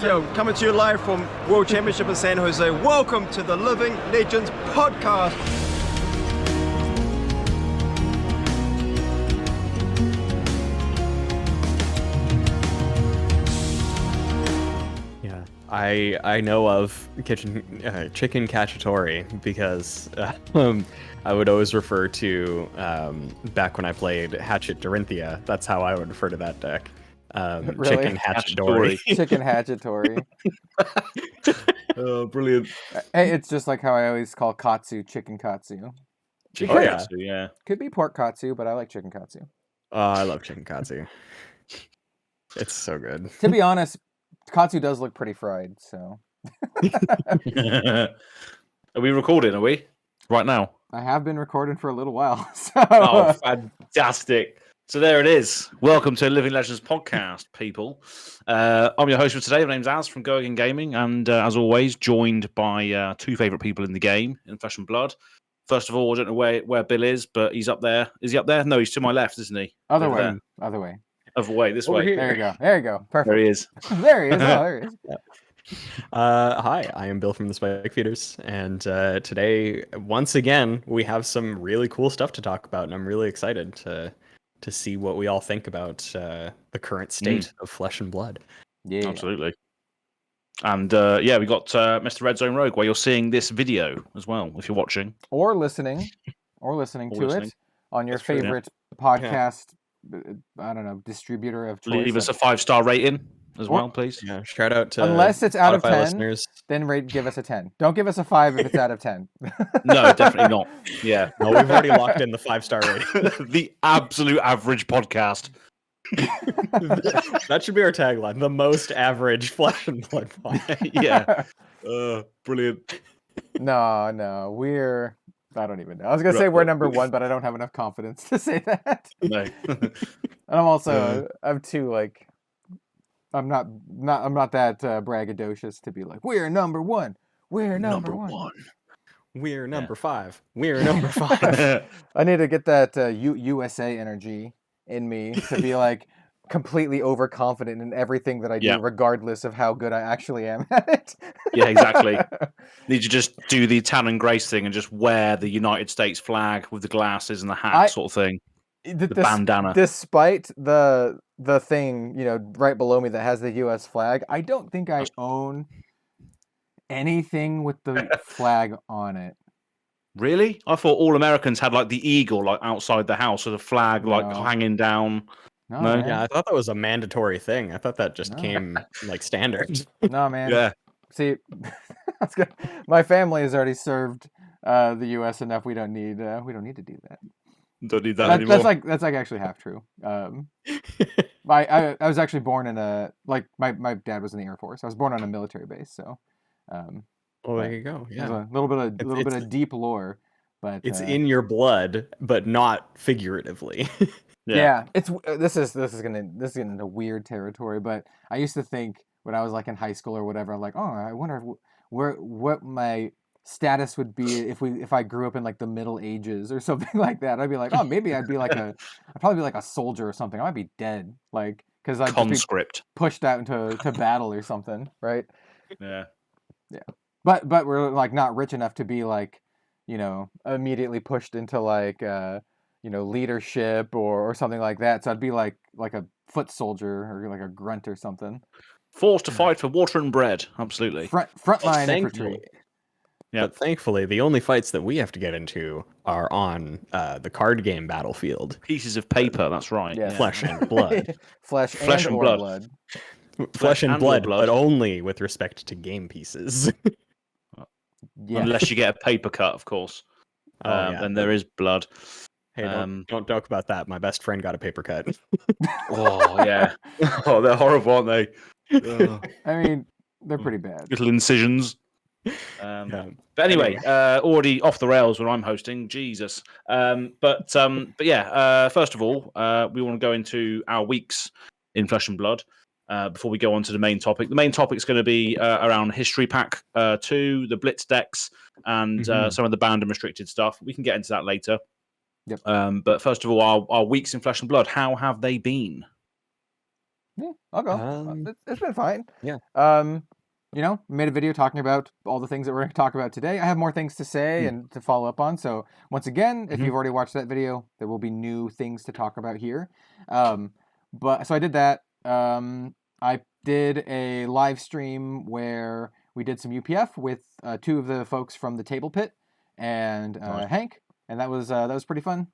Yo, coming to you live from World Championship in San Jose. Welcome to the Living Legends podcast. Yeah, I know of chicken cacciatore because I would always refer to back when I played Hatchet Dorinthia. That's how I would refer to that deck. Really? Chicken Hatchatory. Chicken Hatchatory. Oh, brilliant. Hey, it's just like how I always call katsu chicken katsu. Chicken Oh, yeah. katsu, yeah. Could be pork katsu, but I like chicken katsu. Oh, I love chicken katsu. It's so good. To be honest, katsu does look pretty fried, so. Are we recording, are we? Right now? I have been recording for a little while, so. Oh, fantastic. So there it is. Welcome to Living Legends podcast, people. I'm your host for today. My name's Az from Goarin Gaming, and as always, joined by two favourite people in the game, in Flesh and Blood. First of all, I don't know where Bill is, but he's up there. Is he up there? No, he's to my left, isn't he? Other Over way. there. Other way. Other way, this Over way. here. There you go. There you go. Perfect. There he is. There he is. Oh, there he is. Hi, I am Bill from the Spike Feeders, and today, once again, we have some really cool stuff to talk about, and I'm really excited to see what we all think about the current state of Flesh and Blood. Yeah. Absolutely. And we got Mr. Red Zone Rogue, where you're seeing this video as well, if you're watching. Or listening it on your That's true, yeah. favorite podcast, I don't know, distributor of choice. Leave us a 5-star rating as well, please. Yeah, shout out to Unless it's out of Spotify 10, listeners. then give us a 10. Don't give us a 5 if it's out of 10. No, definitely not. Yeah. No, we've already locked in the 5-star rating. The absolute average podcast. That should be our tagline: the most average Flesh and Blood podcast. Yeah. Brilliant. No, we're... I don't even know. I was going to say we're number 1, but I don't have enough confidence to say that. No. And I'm also... I'm too, like... I'm not that braggadocious to be like, we're number 1. We're number one. We're number 5. We're number 5. I need to get that USA energy in me to be like completely overconfident in everything that I do, regardless of how good I actually am at it. Yeah, exactly. Need to just do the tan and grace thing and just wear the United States flag with the glasses and the hat sort of thing. The bandana. Despite the thing, right below me that has the US flag, I don't think I own anything with the flag on it. Really? I thought all Americans had like the eagle like outside the house with a flag like hanging down. No? Yeah, I thought that was a mandatory thing. I thought that just came like standard. No, man. Yeah. See, that's good. My family has already served the US enough. We don't need to do that. Don't need that anymore. That's actually half true. I was actually born in my dad was in the Air Force. I was born on a military base, so. Well, there you go. Yeah, there's a little bit of deep lore, but it's in your blood, but not figuratively. Yeah, this is getting into weird territory. But I used to think when I was like in high school or whatever, I'm like, oh, I wonder what my status would be if I grew up in like the Middle Ages or something like that. I'd be like, oh, maybe I'd probably be like a soldier or something. I might be dead, like because I'd conscript just be pushed out into battle or something, right? Yeah. But we're like not rich enough to be like, immediately pushed into like leadership or something like that. So I'd be like a foot soldier or like a grunt or something. Forced to fight for water and bread. Absolutely. Frontline infantry. Yeah. But thankfully, the only fights that we have to get into are on the card game battlefield. Pieces of paper. That's right. Yeah. Flesh and blood. Flesh and blood. Flesh and blood, but only with respect to game pieces. Yeah. Unless you get a paper cut, of course. Then there is blood. Hey, don't talk about that. My best friend got a paper cut. Oh, yeah. Oh, they're horrible, aren't they? I mean, they're pretty bad. Little incisions. But anyway, already off the rails when I'm hosting. Jesus. But yeah. First of all, we want to go into our weeks in Flesh and Blood. Before we go on to the main topic. The main topic is going to be around History Pack 2, the Blitz decks, and some of the banned and restricted stuff. We can get into that later. Yep. But first of all, our weeks in Flesh and Blood, how have they been? Yeah, I'll go. It's been fine. Yeah. Made a video talking about all the things that we're going to talk about today. I have more things to say and to follow up on. So once again, if you've already watched that video, there will be new things to talk about here. But so I did that. I did a live stream where we did some UPF with two of the folks from the Table Pit and Hank, and that was pretty fun.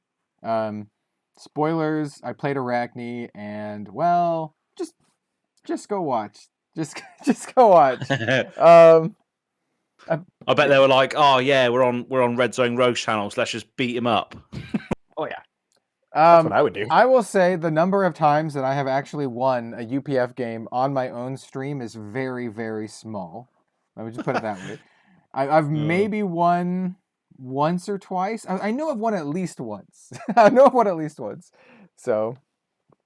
Spoilers, I played Arachne, and well, just go watch. Just go watch. I bet they were like, "Oh yeah, we're on Red Zone Rogues channels. Let's just beat him up." Oh yeah, that's what I would do. I will say the number of times that I have actually won a UPF game on my own stream is very, very small. Let me just put it that way. I've maybe won once or twice. I know I've won at least once. So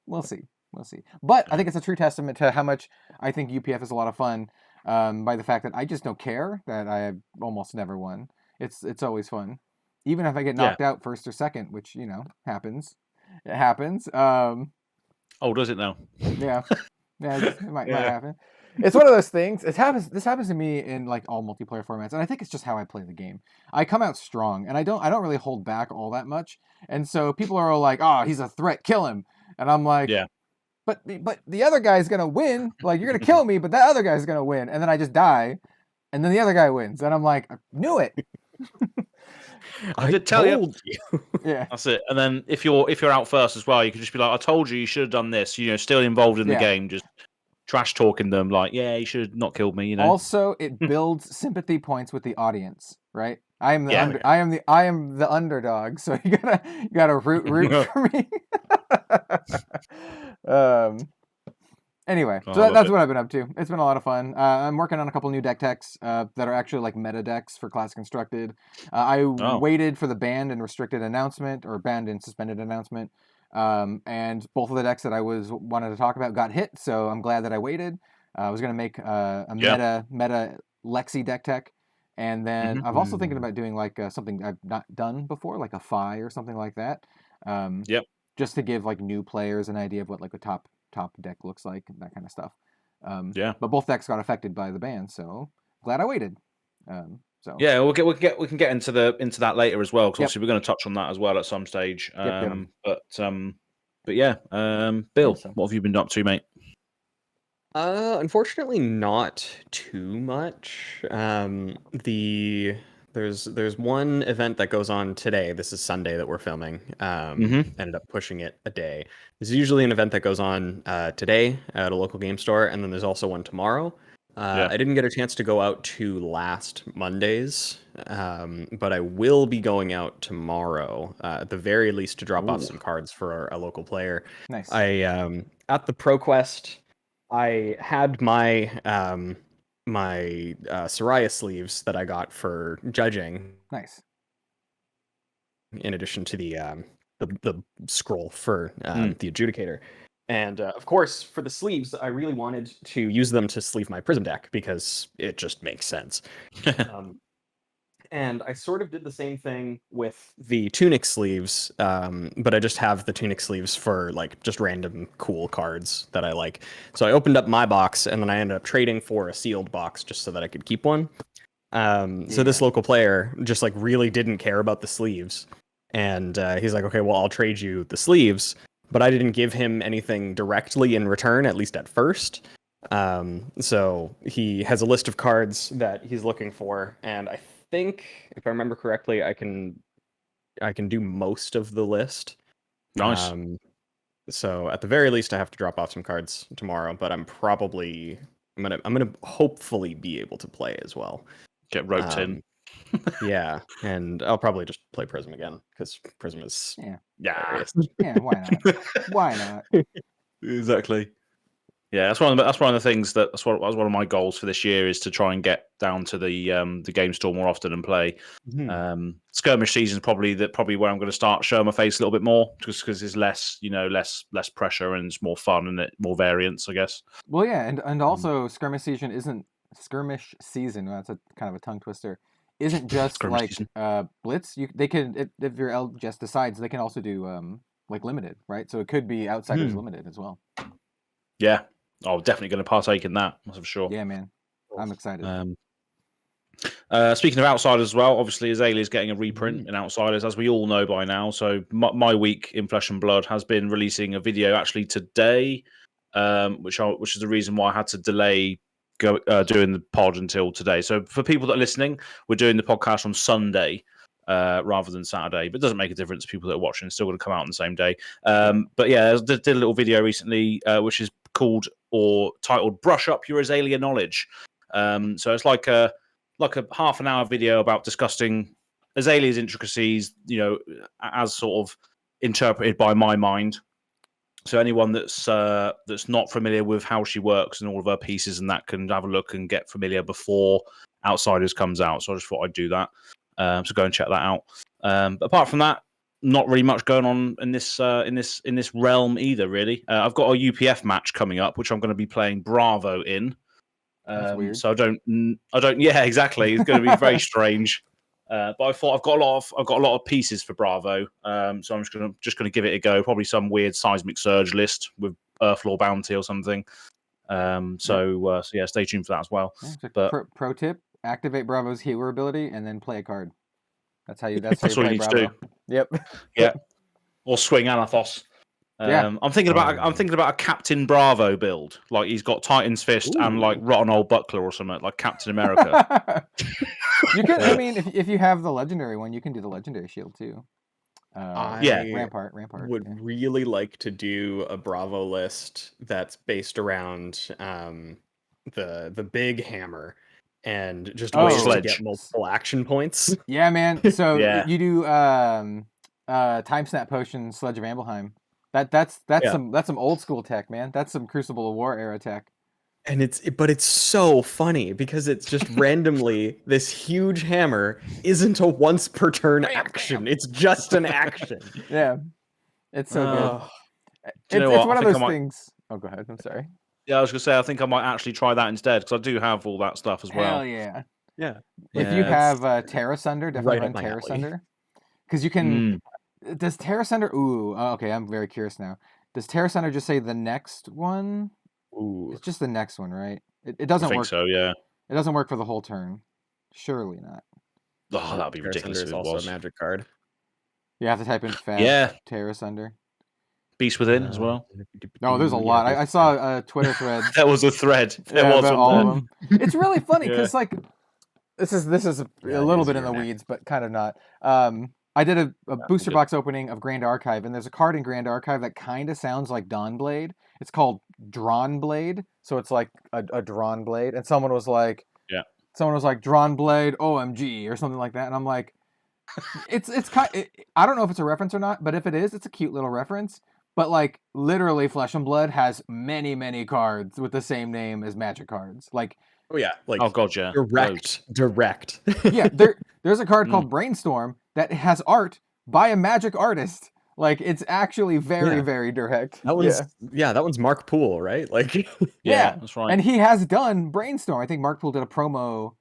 we'll see. But I think it's a true testament to how much I think UPF is a lot of fun by the fact that I just don't care that I have almost never won. It's always fun. Even if I get knocked out first or second, which, happens. It happens. Oh, does it now? Yeah. Yeah, it might happen. It's one of those things. This happens to me in like all multiplayer formats, and I think it's just how I play the game. I come out strong, and I don't really hold back all that much. And so people are all like, "Oh, he's a threat, kill him." And I'm like, "Yeah. But the other guy's going to win. Like, you're going to kill me, but that other guy's going to win." And then I just die, and then the other guy wins. And I'm like, I knew it. I did tell you. Yeah. That's it. And then if you're out first as well, you can just be like, "I told you should have done this." Still involved in the game, just trash talking them like, "Yeah, you should have not killed me." Also, it builds sympathy points with the audience, right? I am the underdog, so you gotta root for me. Anyway, so that's what I've been up to. It's been a lot of fun. I'm working on a couple new deck techs that are actually like meta decks for Classic Constructed. I waited for the banned and restricted announcement, or banned and suspended announcement, and both of the decks that I wanted to talk about got hit. So I'm glad that I waited. I was gonna make a meta Lexi deck tech. And then I'm also thinking about doing like something I've not done before, like a FI or something like that. Just to give like new players an idea of what like a top deck looks like and that kind of stuff. But both decks got affected by the ban, so glad I waited. Yeah, we can get into that later as well, because obviously we're going to touch on that as well at some stage. But yeah, Bill, what have you been up to, mate? Unfortunately, not too much. There's one event that goes on today. This is Sunday that we're filming. Ended up pushing it a day. There's usually an event that goes on today at a local game store, and then there's also one tomorrow. I didn't get a chance to go out to last Monday's, but I will be going out tomorrow, at the very least, to drop off some cards for a local player. Nice. At the ProQuest, I had my my Soraya sleeves that I got for judging. Nice. In addition to the scroll for the adjudicator. And of course, for the sleeves, I really wanted to use them to sleeve my Prism deck because it just makes sense. And I sort of did the same thing with the Tunic sleeves, but I just have the Tunic sleeves for like just random cool cards that I like. So I opened up my box, and then I ended up trading for a sealed box just so that I could keep one. So this local player just like really didn't care about the sleeves. And he's like, "Okay, well, I'll trade you the sleeves." But I didn't give him anything directly in return, at least at first. So he has a list of cards that he's looking for, and I think, if I remember correctly, I can do most of the list. Nice. So at the very least, I have to drop off some cards tomorrow, but I'm gonna hopefully be able to play as well. Get roped in. Yeah, and I'll probably just play Prism again because Prism is hilarious. Yeah, why not? Why not? Exactly. Yeah, that's one of the things that's one of my goals for this year is to try and get down to the game store more often and play. Skirmish season is probably where I'm going to start showing my face a little bit more, just because there's less pressure and it's more fun and more variance, I guess. Well, yeah, and also skirmish season. That's a kind of a tongue twister. Isn't just skirmish like blitz. They can, if your LGS decides, they can also do like limited, right? So it could be outsiders limited as well. Yeah, I'm definitely going to partake in that. That's for sure. Yeah, man. I'm excited. Speaking of Outsiders as well, obviously Azalea is getting a reprint in Outsiders, as we all know by now. So my week in Flesh and Blood has been releasing a video actually today, which is the reason why I had to delay doing the pod until today. So for people that are listening, we're doing the podcast on Sunday rather than Saturday, but it doesn't make a difference. People that are watching, it's still going to come out on the same day. But yeah, I did a little video recently, which is called or titled "Brush Up Your Azalea Knowledge." So it's like a half an hour video about discussing Azalea's intricacies, as sort of interpreted by my mind. So anyone that's not familiar with how she works and all of her pieces and that can have a look and get familiar before Outsiders comes out. So I just thought I'd do that. So go and check that out. But apart from that, not really much going on in this realm either. Really, I've got a UPF match coming up, which I'm going to be playing Bravo in. That's weird. So I don't. Yeah, exactly. It's going to be very strange. But I thought I've got a lot of pieces for Bravo. So I'm just gonna give it a go. Probably some weird seismic surge list with Earthlore Bounty or something. So yeah, stay tuned for that as well. Yeah, but pro tip: activate Bravo's healer ability and then play a card. That's how you. That's what you you play need Bravo. to do. Yep. Yeah. Or swing Anathos. I'm thinking about a Captain Bravo build. Like he's got Titan's Fist and like Rotten Old Buckler or something, like Captain America. You can. I mean, if you have the legendary one, you can do the legendary shield too. Rampart. Would really like to do a Bravo list that's based around the big hammer and just ways to get multiple action points. Yeah, man. So you do Time Snap Potion, Sledge of Ambelheim. That's some old school tech, man. That's some Crucible of War era tech. And it's so funny because it's just randomly this huge hammer isn't a once per turn action. It's just an action. Yeah. It's so good. It's one of those things. Oh, go ahead. I'm sorry. Yeah, I was going to say, I think I might actually try that instead because I do have all that stuff as well. Hell yeah. Yeah. If you have Terra Sunder, definitely run Terra Sunder. Because you can... Does Terra Sunder... Ooh, okay, I'm very curious now. Does Terra Sunder just say the next one? Ooh. It's just the next one, right? It doesn't work. I think so, yeah. It doesn't work for the whole turn. Surely not. Oh, that'd be ridiculous. Is also a magic card. You have to type in FAB Terra Sunder. Beast Within as well. No, there's a lot. I saw a Twitter thread. There was a thread. There was all of them. It's really funny because like this is a little bit in the weeds, but kind of not. I did a booster box opening of Grand Archive, and there's a card in Grand Archive that kind of sounds like Dawnblade. It's called Drawn Blade, so it's like a drawn blade. And someone was like, Drawn Blade, OMG, or something like that. And I'm like, it's I don't know if it's a reference or not, but if it is, it's a cute little reference. But like literally, Flesh and Blood has many, many cards with the same name as Magic cards. Like, oh god, yeah, direct. Yeah, there's a card called Brainstorm that has art by a Magic artist. Like it's actually very, very direct. That one's Mark Poole, right? Like, yeah, that's right. And he has done Brainstorm. I think Mark Poole did a promo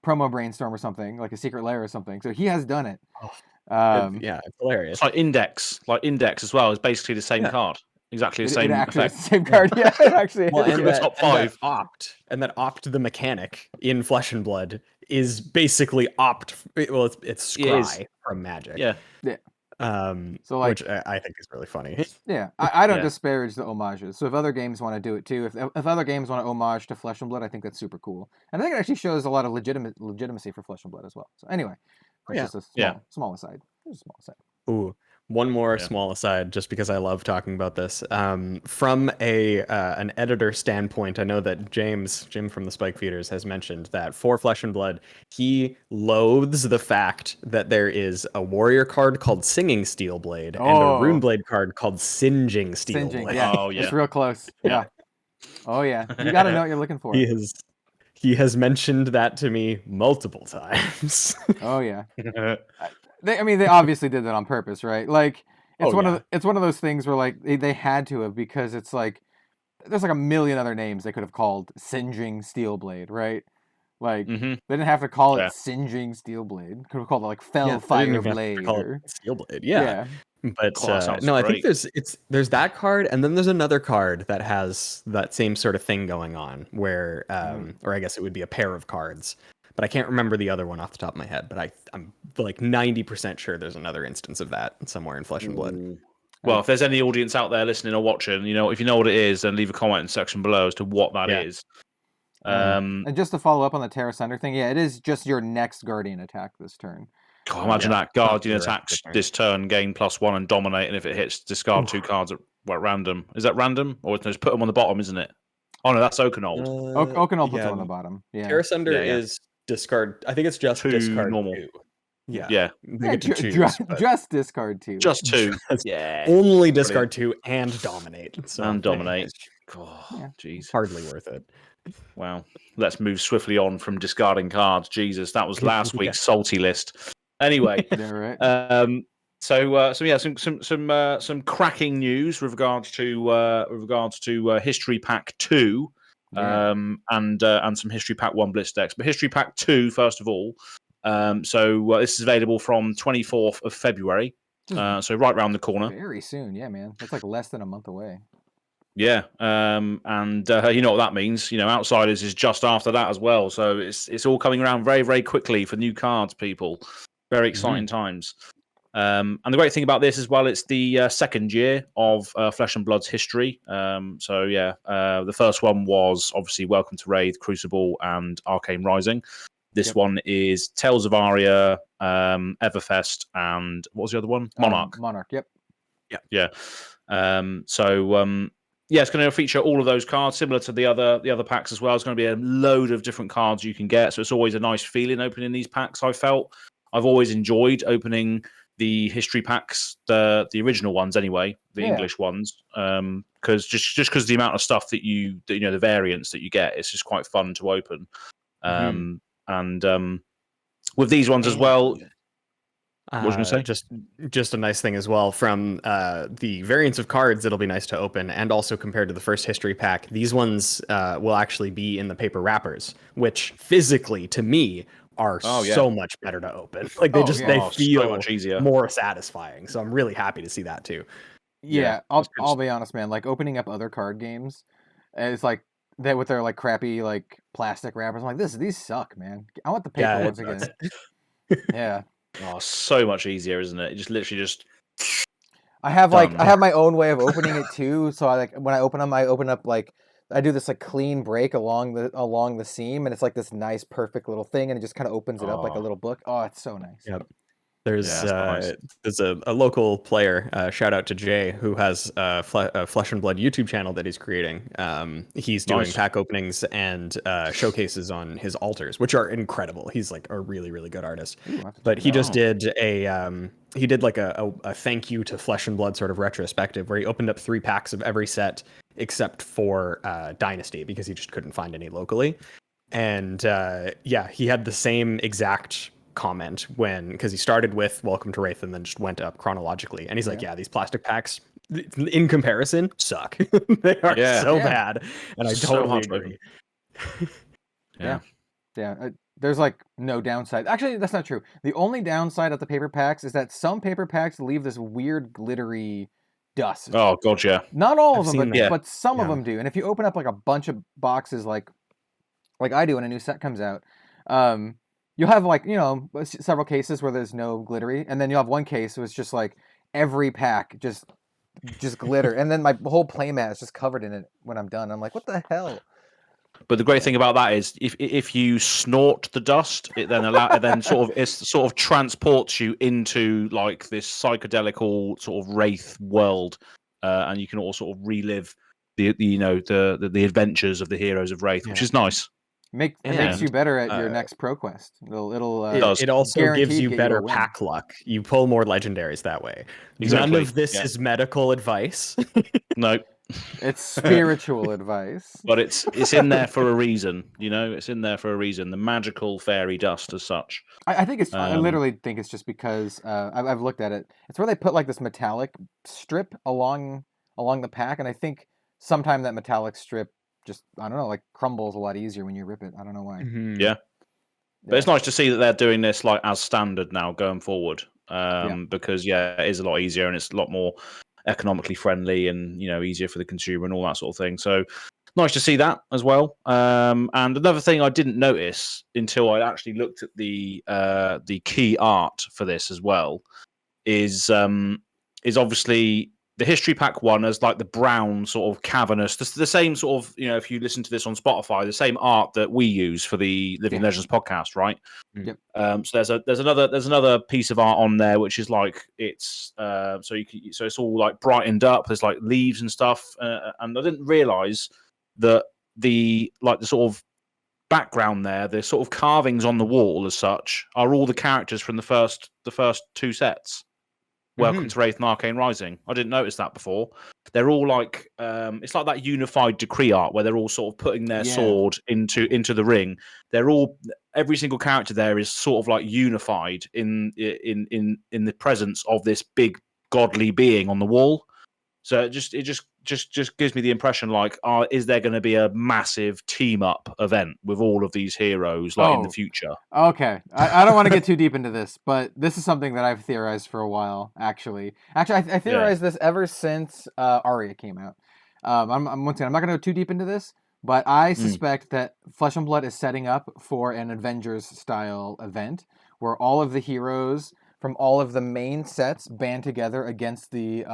Brainstorm or something, like a Secret Lair or something. So he has done it. It's hilarious. It's like Index as well. It's basically the same card, exactly the same effect. The same card. Yeah, it actually. Well, is. and the top 5. And that Opt the mechanic in Flesh and Blood is basically Opt. Well, it's Scry from Magic. Yeah. So like, which I think is really funny. Yeah, I don't disparage the homages. So if other games want to do it too, if other games want to homage to Flesh and Blood, I think that's super cool. And I think it actually shows a lot of legitimacy for Flesh and Blood as well. So anyway, just a small aside. Just a small aside. Ooh, one more small aside, just because I love talking about this. From an editor standpoint, I know that Jim from the Spike Feeders has mentioned that for Flesh and Blood, he loathes the fact that there is a warrior card called Singing Steelblade and a rune blade card called Singeing Steelblade. Yeah. Oh yeah, it's real close. Yeah. Oh yeah, you got to know what you're looking for. He has mentioned that to me multiple times. Oh yeah. They obviously did that on purpose, right? Like it's one of those things where like they had to have, because it's like there's like a million other names they could have called Singeing Steelblade, right? Like they didn't have to call it Singeing Steelblade. Could have called it like Fell Fire Blade or Steelblade. Yeah. But Oh, that sounds no, I think great. there's that card, and then there's another card that has that same sort of thing going on, where or I guess it would be a pair of cards, but I can't remember the other one off the top of my head. But I'm like 90% sure there's another instance of that somewhere in Flesh and Blood. Ooh. Well, if there's any audience out there listening or watching, if you know what it is, then leave a comment in the section below as to what that is. And just to follow up on the Terra Sunder thing, yeah, it is just your next Guardian attack this turn. God, imagine that Guardian attacks this turn, gain +1 and dominate, and if it hits, discard 2 cards at random. Is that random, or just put them on the bottom, isn't it? Oh no, that's Oakenold. Oakenold puts them on the bottom. Yeah, Terra Sunder is discard. I think it's just 2 discard normal. 2. Yeah, Yeah. they get to choose, just discard 2. Just 2. Yeah. Only discard 2 and dominate. So and dominate. God, jeez. Hardly worth it. Wow. Let's move swiftly on from discarding cards. Jesus, that was last week's salty list. Anyway, yeah, right. Some cracking news with regards to History Pack 2, and some History Pack 1 Blitz decks. But History Pack 2, first of all. This is available from 24th of February. So right around the corner. Very soon, yeah, man. That's like less than a month away. Yeah, and you know what that means. Outsiders is just after that as well. So it's all coming around very, very quickly for new cards, people. Very exciting times. And the great thing about this as well, it's the second year of Flesh and Blood's history. The first one was obviously Welcome to Wraith, Crucible, and Arcane Rising. This one is Tales of Aria, Everfest, and what was the other one? Monarch. Monarch, yep. Yeah. It's going to feature all of those cards, similar to the other packs as well. It's going to be a load of different cards you can get, so it's always a nice feeling opening these packs. I've always enjoyed opening the history packs, the original ones anyway, the English ones, because just because the amount of stuff that the variants that you get, it's just quite fun to open. And with these ones as well. What was you going to say? Just a nice thing as well from the variants of cards. It'll be nice to open, and also compared to the first history pack, these ones will actually be in the paper wrappers, which physically to me are so much better to open. Like they feel so much easier, more satisfying. So I'm really happy to see that too. Yeah, I'll be honest, man. Like opening up other card games, it's like they with their like crappy like plastic wrappers. I'm like these suck, man. I want the paper ones again. Yeah. Oh, so much easier, isn't it? Just literally just. I have my own way of opening it too. So when I open them, I open up like I do this like clean break along the seam, and it's like this nice, perfect little thing, and it just kind of opens it up like a little book. Oh, it's so nice. Yep. There's a local player, shout out to Jay, who has a Flesh and Blood YouTube channel that he's creating. He's doing pack openings and showcases on his altars, which are incredible. He's like a really, really good artist. But he just did a thank you to Flesh and Blood sort of retrospective where he opened up 3 packs of every set except for Dynasty because he just couldn't find any locally. And he had the same exact comment because he started with Welcome to Wraith and then just went up chronologically, and he's like, these plastic packs in comparison suck. They are so bad, and I totally agree. There's like no downside. Actually, that's not true. The only downside of the paper packs is that some paper packs leave this weird glittery dust. Oh god, yeah. Not all of them, but some of them do. And if you open up like a bunch of boxes like I do when a new set comes out, you'll have like, several cases where there's no glittery, and then you'll have one case where it's just like every pack just glitter, and then my whole playmat is just covered in it when I'm done. I'm like, what the hell? But the great thing about that is if you snort the dust, it then sort of transports you into like this psychedelical sort of wraith world, and you can all sort of relive the adventures of the heroes of Wraith, which is nice. Makes you better at your next pro quest. It also gives you better pack luck. You pull more legendaries that way. Exactly. None of this is medical advice. No. It's spiritual advice. But it's in there for a reason, it's in there for a reason. The magical fairy dust as such. I think it's I literally think it's just because I've looked at it. It's where they put like this metallic strip along the pack, and I think sometime that metallic strip just, I don't know, like crumbles a lot easier when you rip it. I don't know why. Mm-hmm. Yeah. But it's nice to see that they're doing this like as standard now going forward. because it is a lot easier and it's a lot more economically friendly and easier for the consumer and all that sort of thing. So nice to see that as well. And another thing I didn't notice until I actually looked at the key art for this as well is obviously the history pack one as like the brown sort of cavernous, the same sort of, if you listen to this on Spotify, the same art that we use for the Living Legends podcast, right? Yep. So there's another piece of art on there which is like it's so it's all like brightened up. There's like leaves and stuff, and I didn't realize that the sort of background there, the sort of carvings on the wall as such, are all the characters from the first two sets. Welcome to Wraith and Arcane Rising. I didn't notice that before. They're all like it's like that unified decree art where they're all sort of putting their sword into the ring. They're all, every single character there is sort of like unified in the presence of this big godly being on the wall. So it just gives me the impression like, is there going to be a massive team up event with all of these heroes in the future? Okay, I don't want to get too deep into this, but this is something that I've theorized for a while. Actually, I theorized this ever since Aria came out. I'm once again, I'm not going to go too deep into this, but I suspect that Flesh and Blood is setting up for an Avengers style event where all of the heroes from all of the main sets band together against the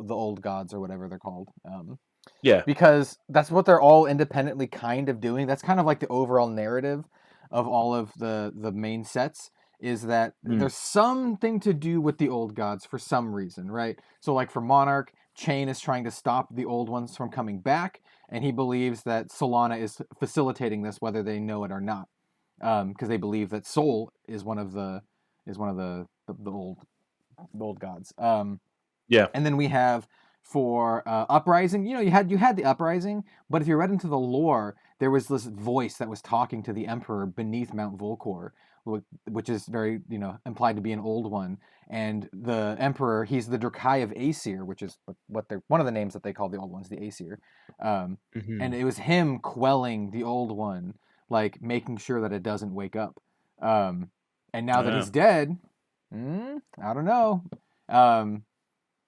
old gods or whatever they're called. Because that's what they're all independently kind of doing. That's kind of like the overall narrative of all of the main sets, is that there's something to do with the old gods for some reason, right? So like for Monarch, Chain is trying to stop the old ones from coming back, and he believes that Solana is facilitating this whether they know it or not, because they believe that Sol is one of the old gods. And then we have for Uprising, you had the Uprising, but if you read into the lore, there was this voice that was talking to the Emperor beneath Mount Volcor, which is very implied to be an old one. And the Emperor, he's the Drakai of Aesir, which is what they're one of the names that they call the old ones, the Aesir. And it was him quelling the old one, like making sure that it doesn't wake up. And now that he's dead, I don't know. And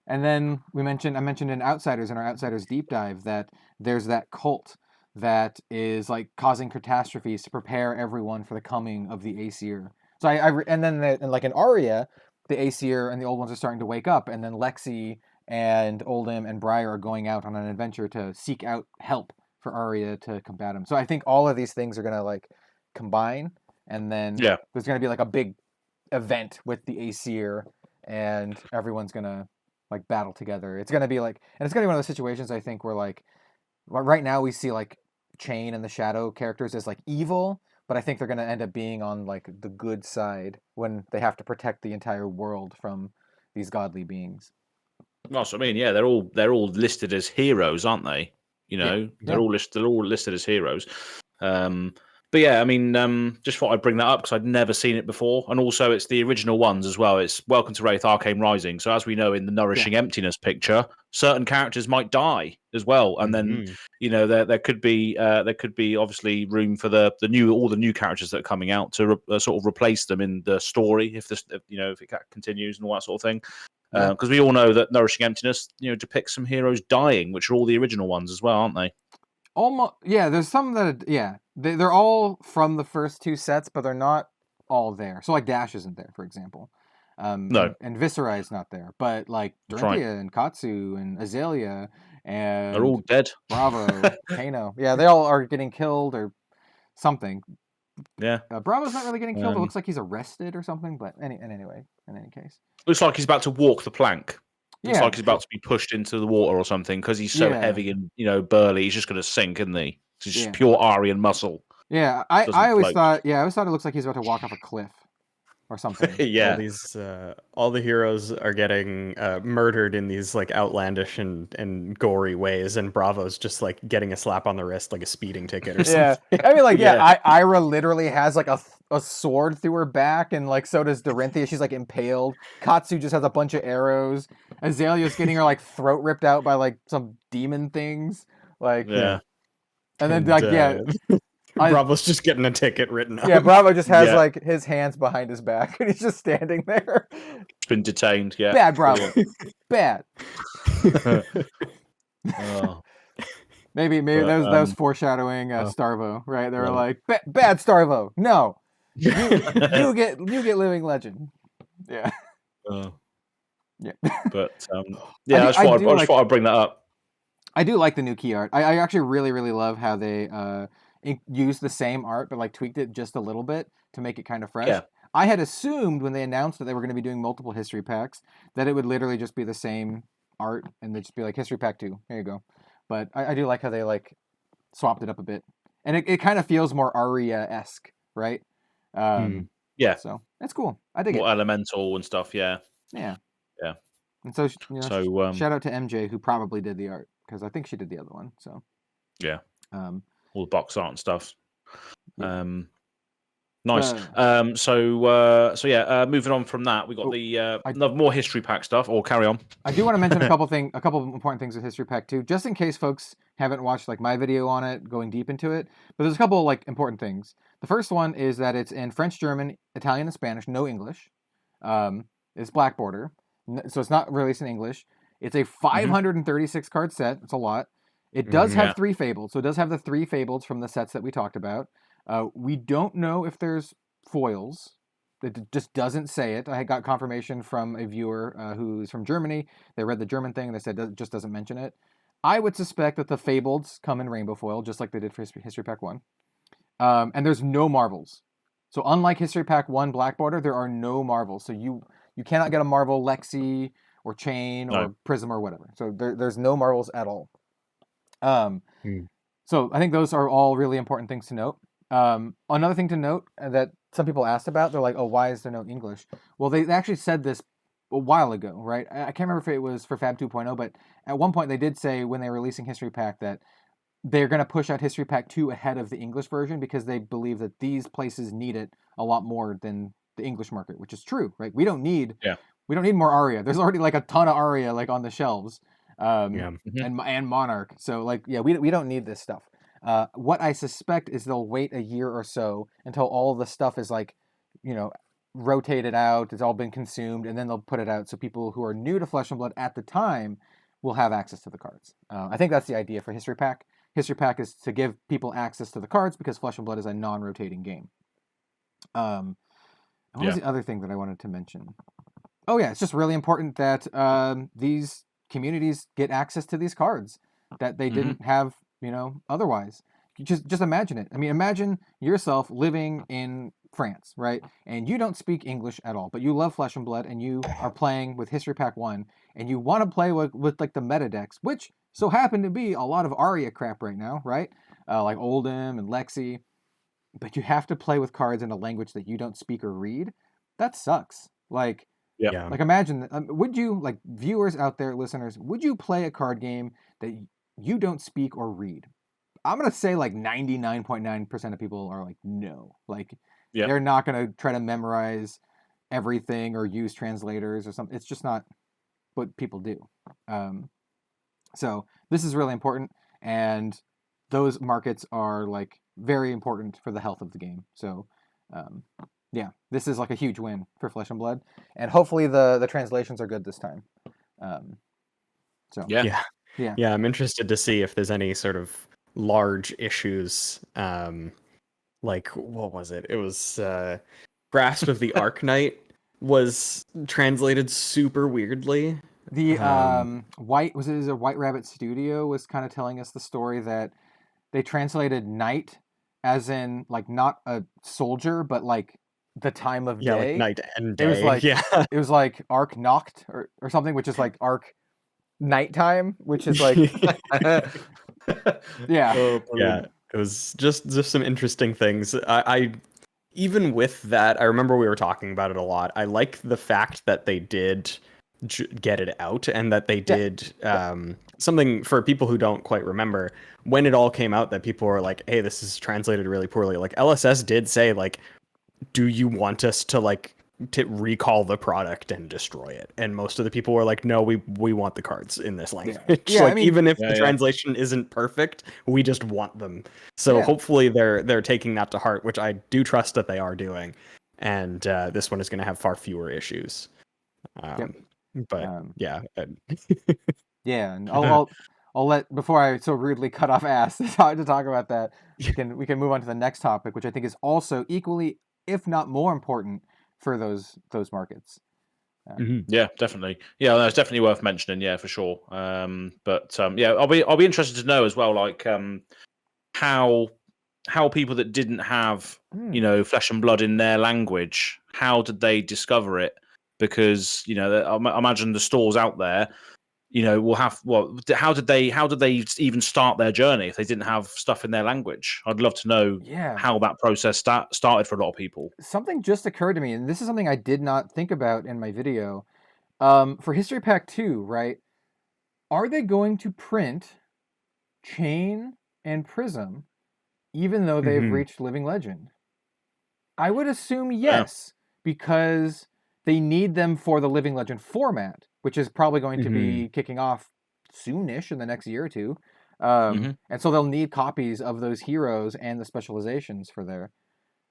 then I mentioned in Outsiders, in our Outsiders deep dive, that there's that cult that is like causing catastrophes to prepare everyone for the coming of the Aesir. So and then in Aria, the Aesir and the old ones are starting to wake up, and then Lexi and Oldhim and Briar are going out on an adventure to seek out help for Aria to combat him. So I think all of these things are gonna like combine, and then there's gonna be like a big event with the Aesir, and everyone's gonna like battle together. It's gonna be like, and it's gonna be one of those situations I think where like right now we see like Chain and the Shadow characters as like evil, but I think they're gonna end up being on like the good side when they have to protect the entire world from these godly beings. Well, so I mean, they're all listed as heroes, aren't they? They're all listed as heroes. But I mean, just thought I'd bring that up because I'd never seen it before, and also it's the original ones as well. It's Welcome to Wraith, Arcane Rising. So as we know in the Nourishing Emptiness picture, certain characters might die as well, and then there could be obviously room for all the new characters that are coming out to sort of replace them in the story if it continues and all that sort of thing. Because we all know that Nourishing Emptiness depicts some heroes dying, which are all the original ones as well, aren't they? Almost, there's some that they're all from the first two sets, but they're not all there. So like Dash isn't there, for example. No, and Viscera is not there, but like Dorinthia and Katsu and Azalea and they're all dead. Bravo, Kano, they all are getting killed or something. Bravo's not really getting killed. It looks like he's arrested or something. But in any case, looks like he's about to walk the plank. Looks like he's about to be pushed into the water or something because he's so heavy and burly. He's just going to sink, isn't he? He's just pure Aryan muscle. Yeah, I always thought it looks like he's about to walk off a cliff or something. All the heroes are getting murdered in these like outlandish and gory ways, and Bravo's just like getting a slap on the wrist, like a speeding ticket or something. I mean, like Ira literally has like a sword through her back, and like so does Dorinthia. She's like impaled. Katsu just has a bunch of arrows. Azalea's getting her like throat ripped out by like some demon things. Like and then like Bravo's just getting a ticket written up. Yeah, Bravo just has Yeah. like his hands behind his back, and he's just standing there. It's been detained. Yeah. Bad Bravo, bad. Oh. Maybe But, that was foreshadowing Starvo, right? They were Love like, bad Starvo, no, you get living legend. Yeah, yeah. But yeah, I just thought I'd bring that up. I do like the new key art. I actually really love how they used the same art but like tweaked it just a little bit to make it kind of fresh. Yeah. I had assumed when they announced that they were going to be doing multiple history packs that it would literally just be the same art and they'd just be like history pack 2. Here you go. But I do like how they like swapped it up a bit, and it kind of feels more Aria-esque, right? Yeah. So that's cool. I dig More it. elemental and stuff. Yeah. Yeah. Yeah. And so So shout out to MJ who probably did the art because I think she did the other one. So yeah. Um, All the box art and stuff. Yeah. Nice. So yeah. Moving on from that, we got more history pack stuff. Or carry on. I do want to mention a couple of important things with History Pack 2, just in case folks haven't watched like my video on it, going deep into it. But there's a couple of like important things. The first one is that it's in French, German, Italian, and Spanish, no English. It's black border, so it's not released in English. It's a 536 card set. It's a lot. It does have 3 fables, so it does have the 3 fables from the sets that we talked about. We don't know if there's foils. It just doesn't say it. I got confirmation from a viewer who's from Germany. They read the German thing and they said it just doesn't mention it. I would suspect that the Fableds come in rainbow foil, just like they did for History Pack 1. And there's no marvels. So unlike History Pack 1 Black Border, there are no marvels. So you cannot get a Marvel Lexi or Chain or Prism or whatever. So there's no marvels at all. So I think those are all really important things to note. Another thing to note that some people asked about, they're like, oh, why is there no English? Well, they actually said this a while ago, right? I can't remember if it was for FAB 2.0, but at one point they did say when they were releasing History Pack that they're going to push out History Pack 2 ahead of the English version because they believe that these places need it a lot more than the English market, which is true, right? We don't need more Aria. There's already like a ton of Aria like on the shelves, and Monarch. So like, yeah, we don't need this stuff. What I suspect is they'll wait a year or so until all the stuff is like, rotated out, it's all been consumed, and then they'll put it out so people who are new to Flesh and Blood at the time will have access to the cards. I think that's the idea for History Pack. History Pack is to give people access to the cards because Flesh and Blood is a non-rotating game. What was the other thing that I wanted to mention? Oh yeah, it's just really important that these communities get access to these cards that they didn't have, otherwise. Just imagine it. I mean, imagine yourself living in France, right? And you don't speak English at all, but you love Flesh and Blood and you are playing with History Pack 1 and you want to play with like the meta decks, which so happen to be a lot of Aria crap right now, right? Like Oldhim and Lexi. But you have to play with cards in a language that you don't speak or read. That sucks. Like imagine, would you, like viewers out there, listeners, would you play a card game that you don't speak or read? I'm going to say like 99.9% of people are like, no. Like, they're not going to try to memorize everything or use translators or something. It's just not what people do. So this is really important. And those markets are like very important for the health of the game. So, this is like a huge win for Flesh and Blood. And hopefully the translations are good this time. Yeah, I'm interested to see if there's any sort of large issues. Like, what was it? It was Grasp of the Arknight was translated super weirdly. The White Rabbit Studio was kind of telling us the story that they translated night as in like not a soldier, but like the time of day. Like night and day. It was like it was like Ark Nacht or something, which is like Ark nighttime, which is like It was just some interesting things. I even with that, I remember we were talking about it a lot. I like the fact that they did get it out and that they did something for people who don't quite remember when it all came out, that people were like, hey, this is translated really poorly. Like LSS did say like, do you want us to like to recall the product and destroy it. And most of the people were like, no, we want the cards in this language. Yeah, like I mean, even if the translation isn't perfect, we just want them. So hopefully they're taking that to heart, which I do trust that they are doing. And this one is going to have far fewer issues. But yeah. Yeah, and I'll let, before I so rudely cut off Ass to talk about that, we can move on to the next topic, which I think is also equally, if not more important for those markets. Yeah, definitely. Yeah, that's definitely worth mentioning. Yeah, for sure. Yeah, I'll be interested to know as well, like how people that didn't have Flesh and Blood in their language, how did they discover it? Because I imagine the stores out there, will have how did they even start their journey if they didn't have stuff in their language? I'd love to know how that process started for a lot of people. Something just occurred to me, and this is something I did not think about in my video. For History Pack 2, right? Are they going to print Chain and Prism even though they've reached Living Legend? I would assume yes, because they need them for the Living Legend format, which is probably going to be kicking off soonish in the next year or two. And so they'll need copies of those heroes and the specializations for there.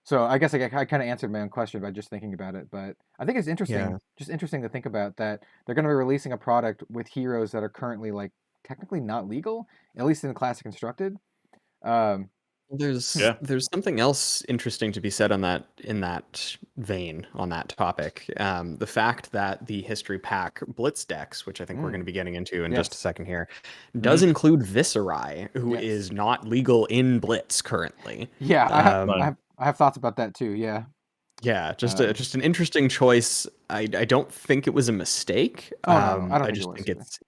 So I guess I kind of answered my own question by just thinking about it, but I think it's interesting, just interesting to think about that they're going to be releasing a product with heroes that are currently like technically not legal, at least in the Classic Constructed. There's something else interesting to be said on that, in that vein, on that topic. The fact that the History Pack Blitz decks, which I think we're going to be getting into in just a second here, does include Viserai, who is not legal in Blitz currently. Yeah, I have thoughts about that too. Yeah. Yeah, just an interesting choice. I don't think it was a mistake. No, I don't think it was.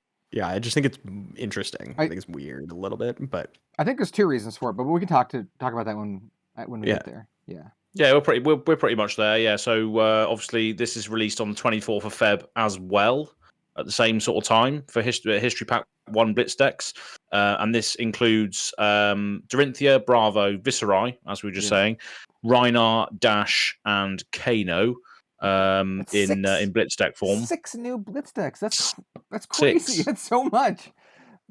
I just think it's interesting. I think it's weird a little bit, but I think there's two reasons for it. But we can talk about that when we get there. Yeah. Yeah, we're pretty much there. Yeah. So obviously this is released on the 24th of Feb as well, at the same sort of time for History Pack 1 Blitz decks, and this includes Dorinthia, Bravo, Viserai, as we were just saying, Rhinar, Dash, and Kano. In Blitz deck form. 6 new Blitz decks. That's crazy. 6. That's so much.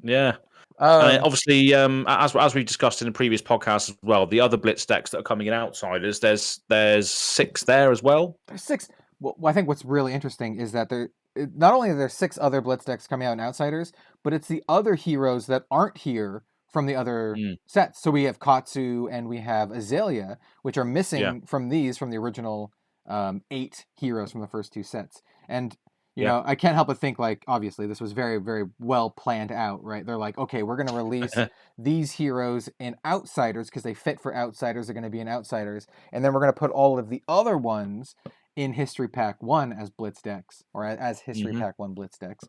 Yeah. And obviously, as we discussed in the previous podcast as well, the other Blitz decks that are coming in Outsiders, there's 6 there as well. There's 6. Well, I think what's really interesting is that not only are there 6 other Blitz decks coming out in Outsiders, but it's the other heroes that aren't here from the other sets. So we have Katsu and we have Azalea, which are missing from the original 8 heroes from the first 2 sets. And you know, I can't help but think, like, obviously this was very, very well planned out, right? They're like, okay, we're going to release these heroes in Outsiders because they fit for Outsiders. They're going to be in Outsiders. And then we're going to put all of the other ones in History Pack 1 as Blitz decks, or as History Pack 1 Blitz decks.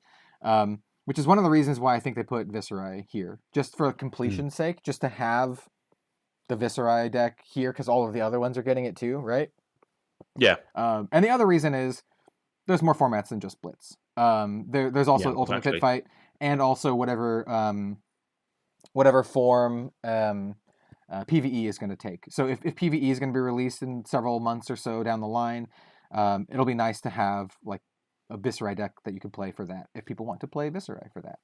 Which is one of the reasons why I think they put Viserai here. Just for completion's sake, just to have the Viserai deck here because all of the other ones are getting it too, right? Yeah. And the other reason is there's more formats than just Blitz. There's also Ultimate Pit Fight and also whatever form PvE is going to take. So if PvE is going to be released in several months or so down the line, it'll be nice to have like a Viserai deck that you can play for that if people want to play Viserai for that.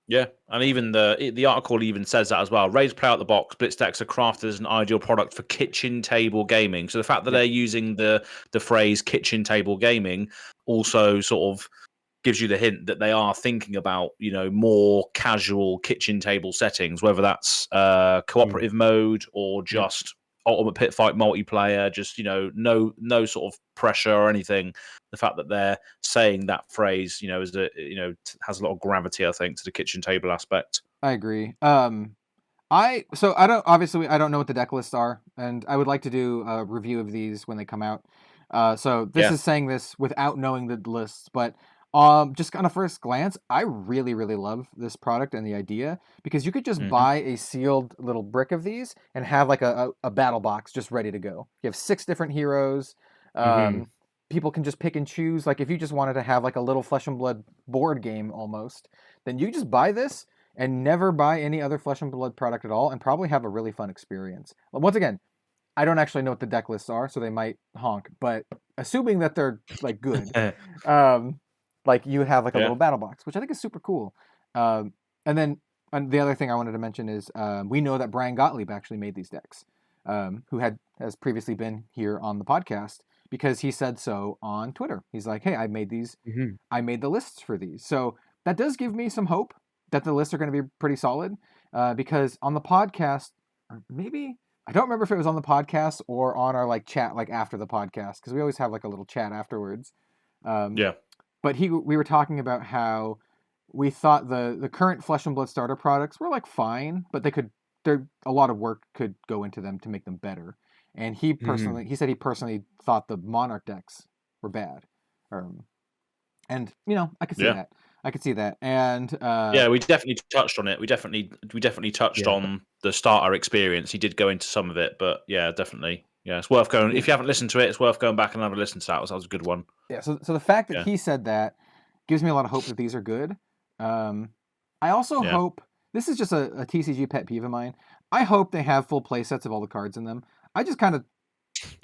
Yeah, and even the article even says that as well. Ready to play out the box, Blitz decks are crafted as an ideal product for kitchen table gaming. So the fact that they're using the phrase kitchen table gaming also sort of gives you the hint that they are thinking about, you know, more casual kitchen table settings, whether that's cooperative mode or just Ultimate Pit Fight multiplayer, just, you know, no sort of pressure or anything. The fact that they're saying that phrase, you know, has a lot of gravity, I think, to the kitchen table aspect. I agree. I don't know what the deck lists are, and I would like to do a review of these when they come out. So this is saying this without knowing the lists, but just on a first glance, I really, really love this product and the idea because you could just buy a sealed little brick of these and have like a battle box just ready to go. You have 6 different heroes. People can just pick and choose. Like if you just wanted to have like a little Flesh and Blood board game almost, then you just buy this and never buy any other Flesh and Blood product at all and probably have a really fun experience. Once again, I don't actually know what the deck lists are, so they might honk. But assuming that they're like good, like you would have like a little battle box, which I think is super cool. And then the other thing I wanted to mention is we know that Brian Gottlieb actually made these decks, who has previously been here on the podcast, because he said so on Twitter. He's like, hey, I made these. Mm-hmm. I made the lists for these. So that does give me some hope that the lists are going to be pretty solid, because on the podcast, maybe, I don't remember if it was on the podcast or on our like chat, like after the podcast, because we always have like a little chat afterwards. But we were talking about how we thought the current Flesh and Blood starter products were like fine, but a lot of work could go into them to make them better. And he said he personally thought the Monarch decks were bad. And I could see that. I could see that. And we definitely touched on it. We definitely touched on the starter experience. He did go into some of it, but yeah, definitely. Yeah, it's worth going. If you haven't listened to it, it's worth going back and having a listen to that. That was a good one. Yeah, so the fact that he said that gives me a lot of hope that these are good. I also hope, this is just a TCG pet peeve of mine, I hope they have full play sets of all the cards in them. I just kind of,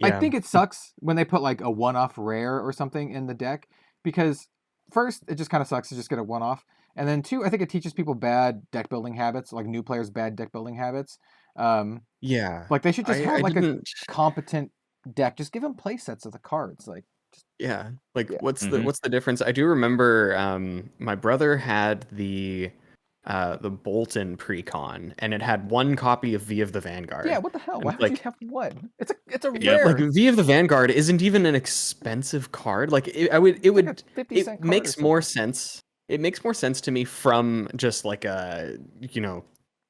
I think it sucks when they put like a one-off rare or something in the deck, because first, it just kind of sucks to just get a one-off. And then two, I think it teaches people bad deck building habits, like new players' bad deck building habits. Like they should just have a competent deck. Just give them play sets of the cards. Like, what's the difference? I do remember my brother had the Bolton pre-con, and it had one copy of V of the Vanguard. Yeah, what the hell? Why would you have one? It's a rare. rare. Like V of the Vanguard isn't even an expensive card. Like it makes more sense. It makes more sense to me from just like a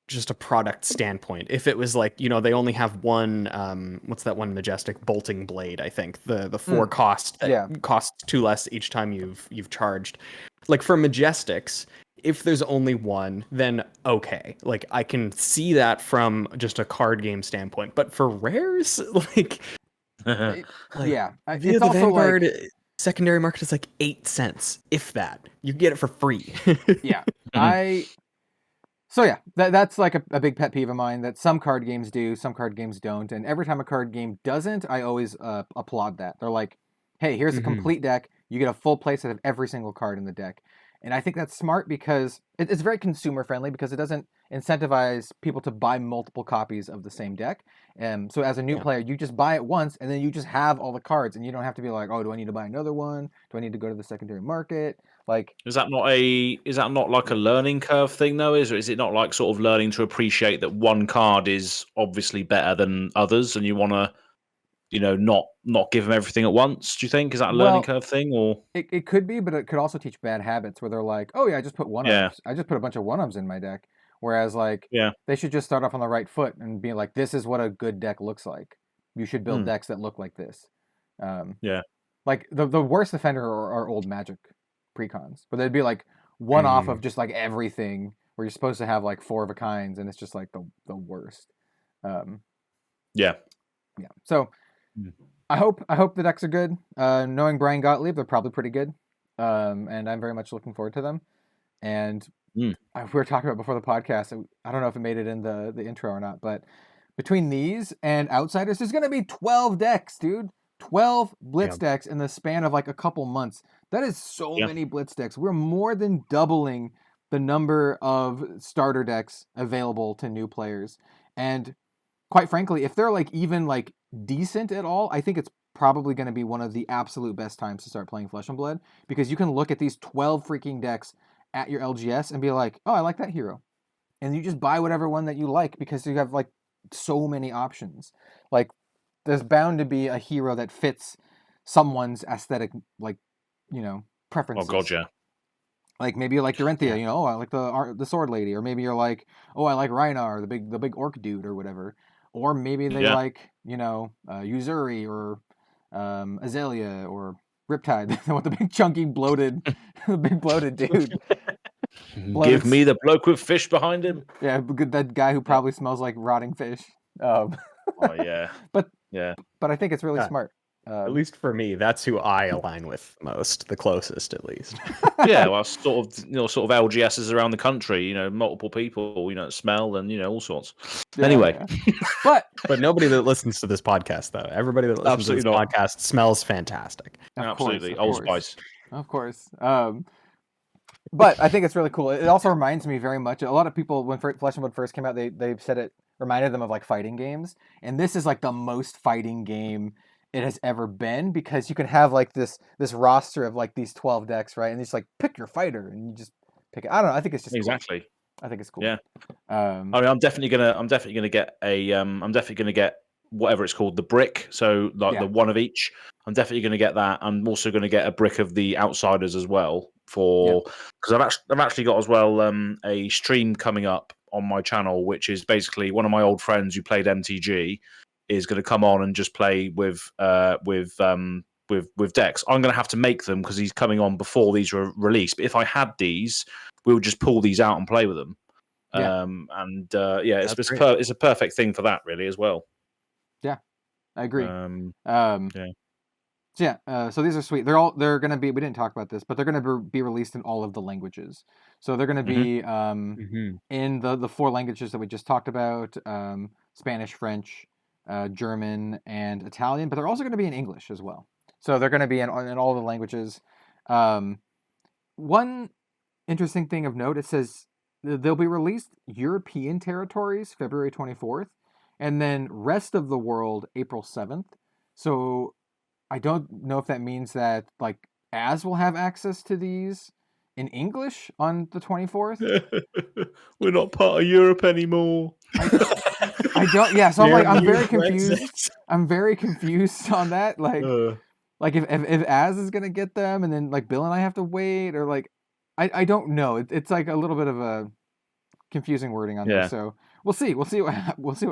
just a product standpoint. If it was like, they only have one, what's that one majestic bolting blade, I think, the 4 cost that costs 2 less each time you've charged. Like for majestics, if there's only one, then okay. Like I can see that from just a card game standpoint. But for rares, like it's the also Vanguard, like secondary market is like 8 cents, if that. You get it for free. That's like a big pet peeve of mine that some card games do, some card games don't. And every time a card game doesn't, I always applaud that. They're like, hey, here's a complete deck. You get a full playset of every single card in the deck. And I think that's smart because it's very consumer friendly, because it doesn't incentivize people to buy multiple copies of the same deck. So as a new player, you just buy it once and then you just have all the cards, and you don't have to be like, oh, do I need to buy another one? Do I need to go to the secondary market? Like, is that not like a learning curve thing though? Is it not like sort of learning to appreciate that one card is obviously better than others, and you want to, not give them everything at once? Do you think is that a learning curve thing, or it could be, but it could also teach bad habits where they're like, oh yeah, I just put one-ups. I just put a bunch of one-ups in my deck. Whereas like they should just start off on the right foot and be like, this is what a good deck looks like. You should build decks that look like this. Like the worst offender are old Magic precons, but they'd be like one off of just like everything, where you're supposed to have like 4 of a kinds, and it's just like the worst. So I hope the decks are good. Knowing Brian Gottlieb, they're probably pretty good, and I'm very much looking forward to them. And we were talking about before the podcast, I don't know if it made it in the intro or not, but between these and Outsiders, there's going to be 12 decks, dude. 12 Blitz decks in the span of like a couple months. That is so many Blitz decks. We're more than doubling the number of starter decks available to new players. And quite frankly, if they're like even like decent at all, I think it's probably going to be one of the absolute best times to start playing Flesh and Blood, because you can look at these 12 freaking decks at your LGS and be like, oh, I like that hero. And you just buy whatever one that you like, because you have like so many options. Like there's bound to be a hero that fits someone's aesthetic, like, preferences. Oh god, yeah. Like maybe you like Dorinthia, oh, I like the sword lady, or maybe you're like, oh, I like Rhinar, the big orc dude or whatever. Or maybe they like, Uzuri or Azalea or Riptide, with the big chunky bloated dude. Give me the bloke with fish behind him. Yeah, that guy who probably smells like rotting fish. Oh yeah. But I think it's really smart. At least for me, that's who I align with most, the closest at least. Yeah, well, sort of LGSs around the country, multiple people, smell and all sorts. Yeah, Anyway, yeah. But nobody that listens to this podcast, though. Everybody that listens Absolutely to this not. podcast smells fantastic. Absolutely, Old Spice. Of course. But I think it's really cool. It also reminds me very much. A lot of people, when Flesh and Blood first came out, they said it reminded them of like fighting games, and this is like the most fighting game it has ever been, because you can have like this roster of like these 12 decks, right? And you just like pick your fighter and you just pick it. I don't know. I think it's just Exactly. Cool. I think it's cool. Yeah. I mean, I'm definitely gonna get whatever it's called, the brick. So like the one of each. I'm definitely gonna get that. I'm also gonna get a brick of the Outsiders as well because I've actually got as well a stream coming up on my channel, which is basically one of my old friends who played MTG is going to come on and just play with decks. I'm going to have to make them because he's coming on before these were released. But if I had these, we would just pull these out and play with them. Yeah. It's a perfect thing for that, really, as well. Yeah, I agree. Yeah. So these are sweet. They're going to be. We didn't talk about this, but they're going to be released in all of the languages. So they're going to be in the 4 languages that we just talked about: Spanish, French, German, and Italian. But they're also going to be in English as well. So they're going to be in all the languages. One interesting thing of note: it says they'll be released European territories February 24th, and then rest of the world April 7th. So I don't know if that means that like Az will have access to these in English on the 24th. We're not part of Europe anymore. I don't. Yeah, so I'm very confused. I'm very confused on that. Like if Az is gonna get them, and then like Bill and I have to wait, or like I don't know. It's like a little bit of a confusing wording on this. So we'll see. We'll see what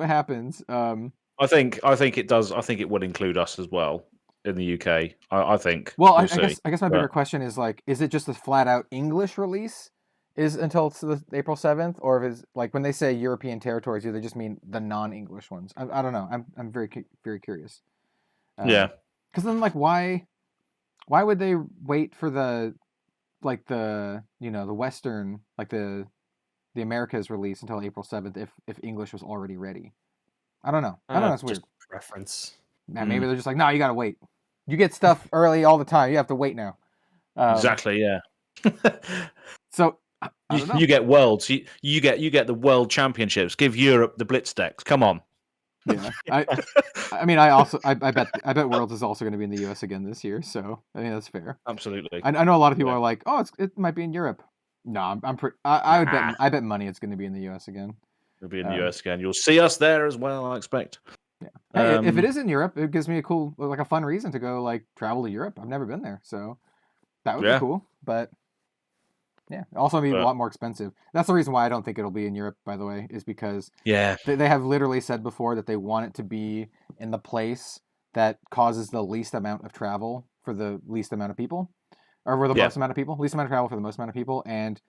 happens. I think it does. I think it would include us as well in the UK. I think. Well, I guess my bigger question is like, is it just a flat out English release? Is until the April 7th, or if it's like when they say European territories, do they just mean the non-English ones? I don't know. I'm very curious. Because then like why would they wait for the Western, like the Americas release until April 7th if English was already ready? I don't know. It's weird. Preference. Man, maybe they're just like, no, you gotta wait. You get stuff early all the time. You have to wait now. Exactly. Yeah. So you get worlds. You get the world championships. Give Europe the blitz decks. Come on. Yeah. I mean, I bet Worlds is also going to be in the US again this year. So I think that's fair. Absolutely. I know a lot of people are like, oh, it might be in Europe. No, I bet money it's going to be in the US again. It'll be in the US again. You'll see us there as well, I expect. Yeah. Hey, if it is in Europe, it gives me a fun reason to go like travel to Europe. I've never been there, so that would be cool. But yeah, also be a lot more expensive. That's the reason why I don't think it'll be in Europe, by the way, is because they have literally said before that they want it to be in the place that causes the least amount of travel for the least amount of people, or for the most amount of people, least amount of travel for the most amount of people, and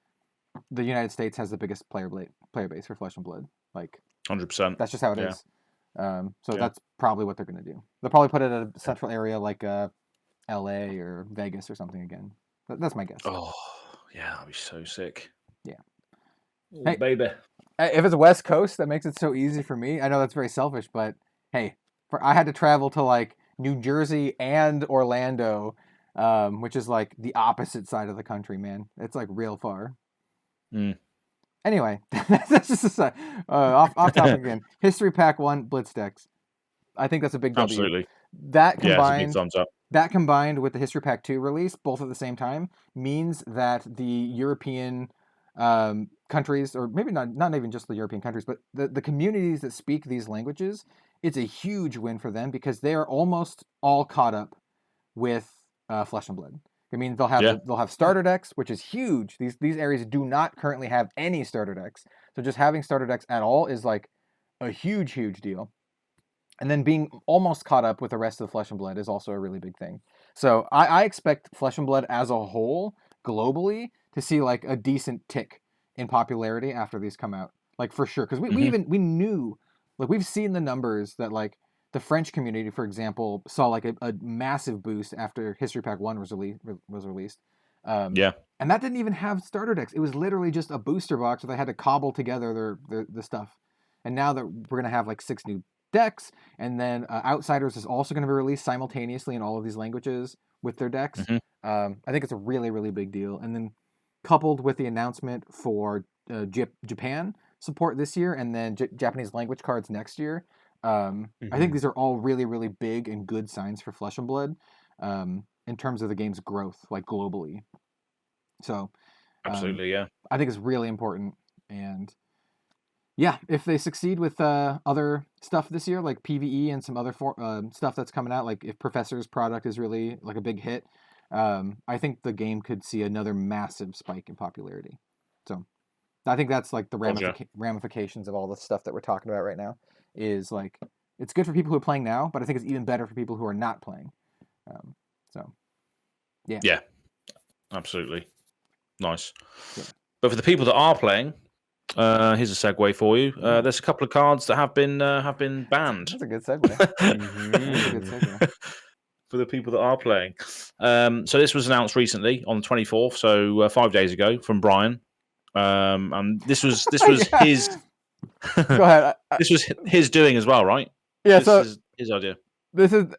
the United States has the biggest player base for Flesh and Blood. Like 100%. That's just how it is. So that's probably what they're going to do. They'll probably put it in a central area like LA or Vegas or something again. That's my guess. Oh, yeah, that'd be so sick. Yeah. Oh, hey, baby. If it's West Coast, that makes it so easy for me. I know that's very selfish, but hey, I had to travel to like New Jersey and Orlando, which is like the opposite side of the country, man. It's like real far. Anyway, that's just off topic again. History Pack 1 Blitz decks. I think that's a big W. Absolutely. That combined, it's a big thumbs up. That combined with the History Pack 2 release, both at the same time, means that the European countries, or maybe not even just the European countries, but the communities that speak these languages, it's a huge win for them because they are almost all caught up with Flesh and Blood. I mean, they'll have starter decks, which is huge. These areas do not currently have any starter decks, so just having starter decks at all is like a huge deal. And then being almost caught up with the rest of the Flesh and Blood is also a really big thing. So I expect Flesh and Blood as a whole, globally, to see like a decent tick in popularity after these come out. Like for sure. Because we knew, like we've seen the numbers that like the French community, for example, saw like a massive boost after History Pack 1 was released. Yeah. And that didn't even have starter decks. It was literally just a booster box where they had to cobble together the stuff. And now that we're going to have like 6 new decks, and then Outsiders is also going to be released simultaneously in all of these languages with their decks. I think it's a really, really big deal. And then coupled with the announcement for Japan support this year, and then Japanese language cards next year, I think these are all really, really big and good signs for Flesh and Blood in terms of the game's growth, like globally. So, absolutely, yeah. I think it's really important. And yeah, if they succeed with other stuff this year, like PvE and some other stuff that's coming out, like if Professor's product is really like a big hit, I think the game could see another massive spike in popularity. So I think that's like the ramifications of all the stuff that we're talking about right now. Is like it's good for people who are playing now, but I think it's even better for people who are not playing. So yeah, absolutely, nice. Yeah. But for the people that are playing, here's a segue for you. There's a couple of cards that have been banned. That's a good segue. That's a good segue. For the people that are playing. So this was announced recently on the 24th, so 5 days ago, from Brian. And this was his. Go ahead. This was his doing as well, right? Yeah. This is his idea.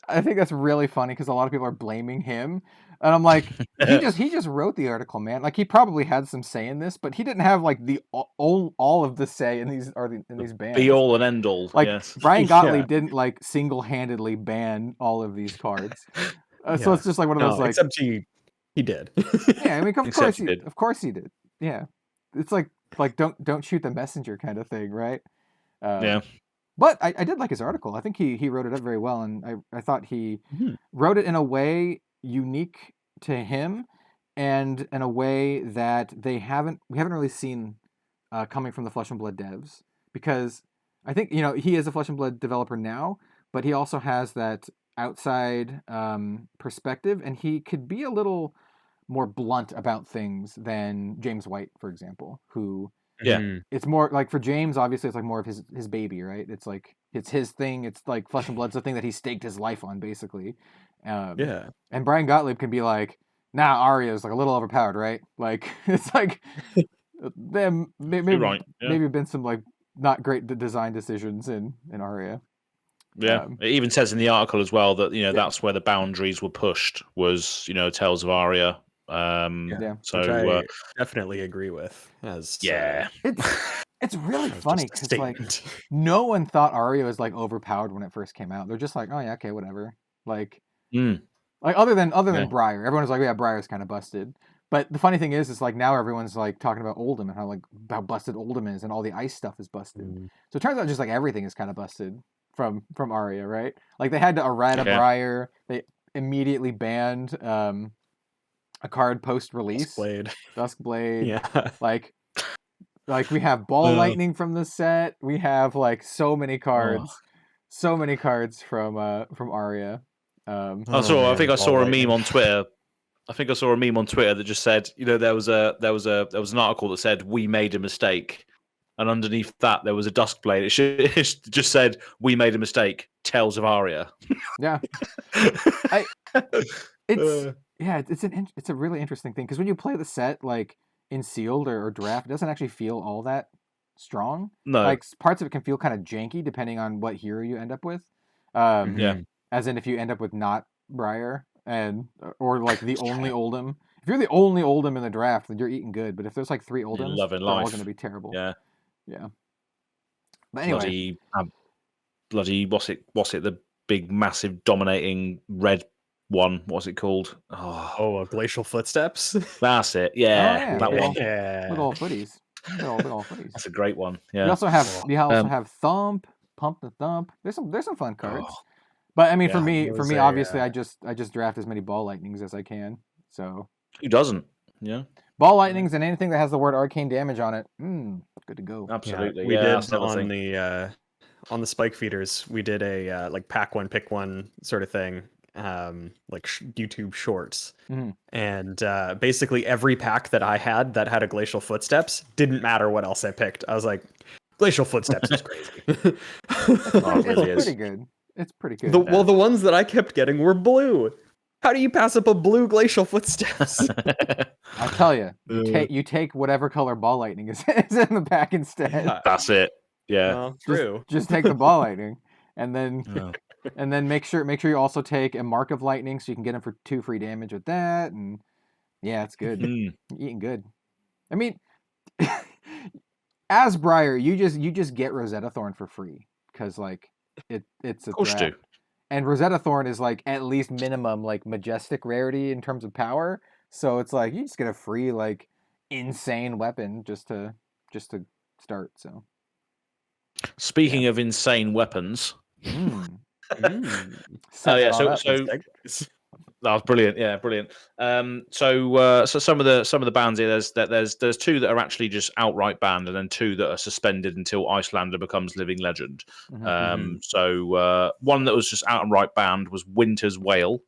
I think that's really funny because a lot of people are blaming him, and I'm like, he just wrote the article, man. Like he probably had some say in this, but he didn't have like the all of the say in these bans. Be all and end all. Like yes. Brian Gottlieb didn't like single-handedly ban all of these cards. So it's just like one of those like. Except he did. Yeah, I mean, of course he did. Yeah, it's like don't shoot the messenger kind of thing, right? Yeah. But I did like his article. I think he wrote it up very well, and I thought he wrote it in a way unique to him, and in a way that we haven't really seen coming from the Flesh and Blood devs. Because I think he is a Flesh and Blood developer now, but he also has that outside perspective, and he could be a little more blunt about things than James White, for example, who. Yeah, it's more like for James, obviously it's like more of his baby, right? It's like it's his thing. It's like Flesh and Blood's the thing that he staked his life on, basically. And Brian Gottlieb can be like, nah, Arya is like a little overpowered, right? Like it's like them maybe maybe been some like not great design decisions in Arya. Yeah, it even says in the article as well that that's where the boundaries were pushed was Tales of Arya. So which I definitely agree with. It's really funny because like no one thought Arya was like overpowered when it first came out. They're just like, oh yeah, okay, whatever. Like other than Briar, everyone was like, yeah, Briar's kind of busted. But the funny thing is like now everyone's like talking about Oldham and how busted Oldham is, and all the ice stuff is busted. So it turns out just like everything is kind of busted from Arya, right? Like they had to errata Briar. They immediately banned a card post-release. Duskblade. Yeah. Like we have Ball Lightning from the set. We have like so many cards from Arya. I think I saw a meme on Twitter. That just said, there was an article that said we made a mistake, and underneath that there was a Duskblade. It just said we made a mistake. Tales of Arya. Yeah. It's a really interesting thing because when you play the set like in sealed or draft, it doesn't actually feel all that strong. No, like parts of it can feel kind of janky depending on what hero you end up with. As in if you end up with not Briar or like the only Oldham. If you're the only Oldham in the draft, then you're eating good. But if there's like 3 Oldhams, they're all going to be terrible. Yeah. But anyway, bloody what's it? The big, massive, dominating red one. What's it called? Oh, Glacial Footsteps. That's it. Yeah, that one. Little footies. Little footies. That's a great one. Yeah. We also have Thump, Pump the Thump. There's some fun cards. But I mean, for me, obviously, I just draft as many Ball Lightnings as I can. So who doesn't? Yeah. Ball Lightnings and anything that has the word arcane damage on it. Good to go. Absolutely. We did on the Spike Feeders. We did a like pack one, pick one sort of thing. Like YouTube shorts, and basically every pack that I had that had a Glacial Footsteps didn't matter what else I picked. I was like, Glacial Footsteps is crazy. It's pretty good. it's pretty good. Well, the ones that I kept getting were blue. How do you pass up a blue glacial footsteps? I tell you, you take whatever color ball lightning is in the pack instead. That's it. Yeah. Well, true. Just take the ball lightning, and then make sure you also take a mark of lightning so you can get them for 2 free damage with that. And yeah, it's good. You're eating good. I mean, as Briar, you just get Rosetta Thorn for free because like it's a Of course threat. do. And Rosetta Thorn is like at least minimum like majestic rarity in terms of power. So it's like you just get a free like insane weapon just to start. So Speaking of insane weapons. oh yeah, so that was brilliant. Yeah, brilliant. So some of the bans here, there's 2 that are actually just outright banned, and then 2 that are suspended until Icelander becomes living legend. So one that was just outright banned was Winter's Whale.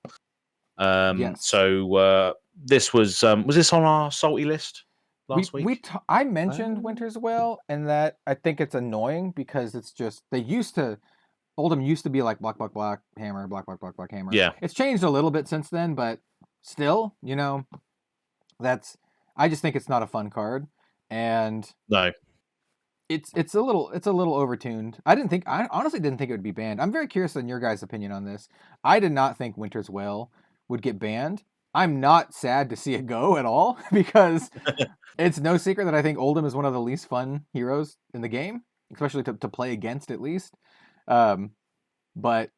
Yes. So this was this on our salty list last week? I mentioned Winter's Whale, and that I think it's annoying because it's just Oldhim used to be like black, black, black, hammer, black, black, black, black, hammer. Yeah. It's changed a little bit since then, but still, I just think it's not a fun card. And No. It's a little overtuned. I honestly didn't think it would be banned. I'm very curious on your guys' opinion on this. I did not think Winter's Whale would get banned. I'm not sad to see it go at all because it's no secret that I think Oldhim is one of the least fun heroes in the game, especially to play against at least. But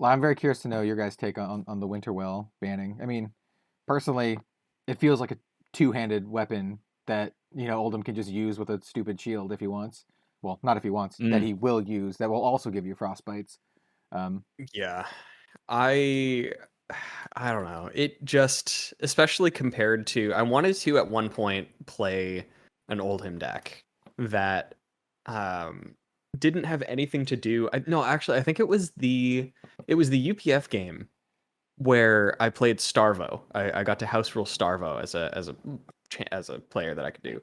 I'm very curious to know your guys' take on the Winter Whale banning. I mean, personally, it feels like a 2-handed weapon that Oldhim can just use with a stupid shield if he wants. Well, not if he wants, that he will use that will also give you frostbites. Yeah, I don't know. It just, especially compared to, I wanted to at one point play an Oldhim deck that didn't have anything to do. No, actually, I think it was the UPF game where I played Starvo. I got to house rule Starvo as a player that I could do.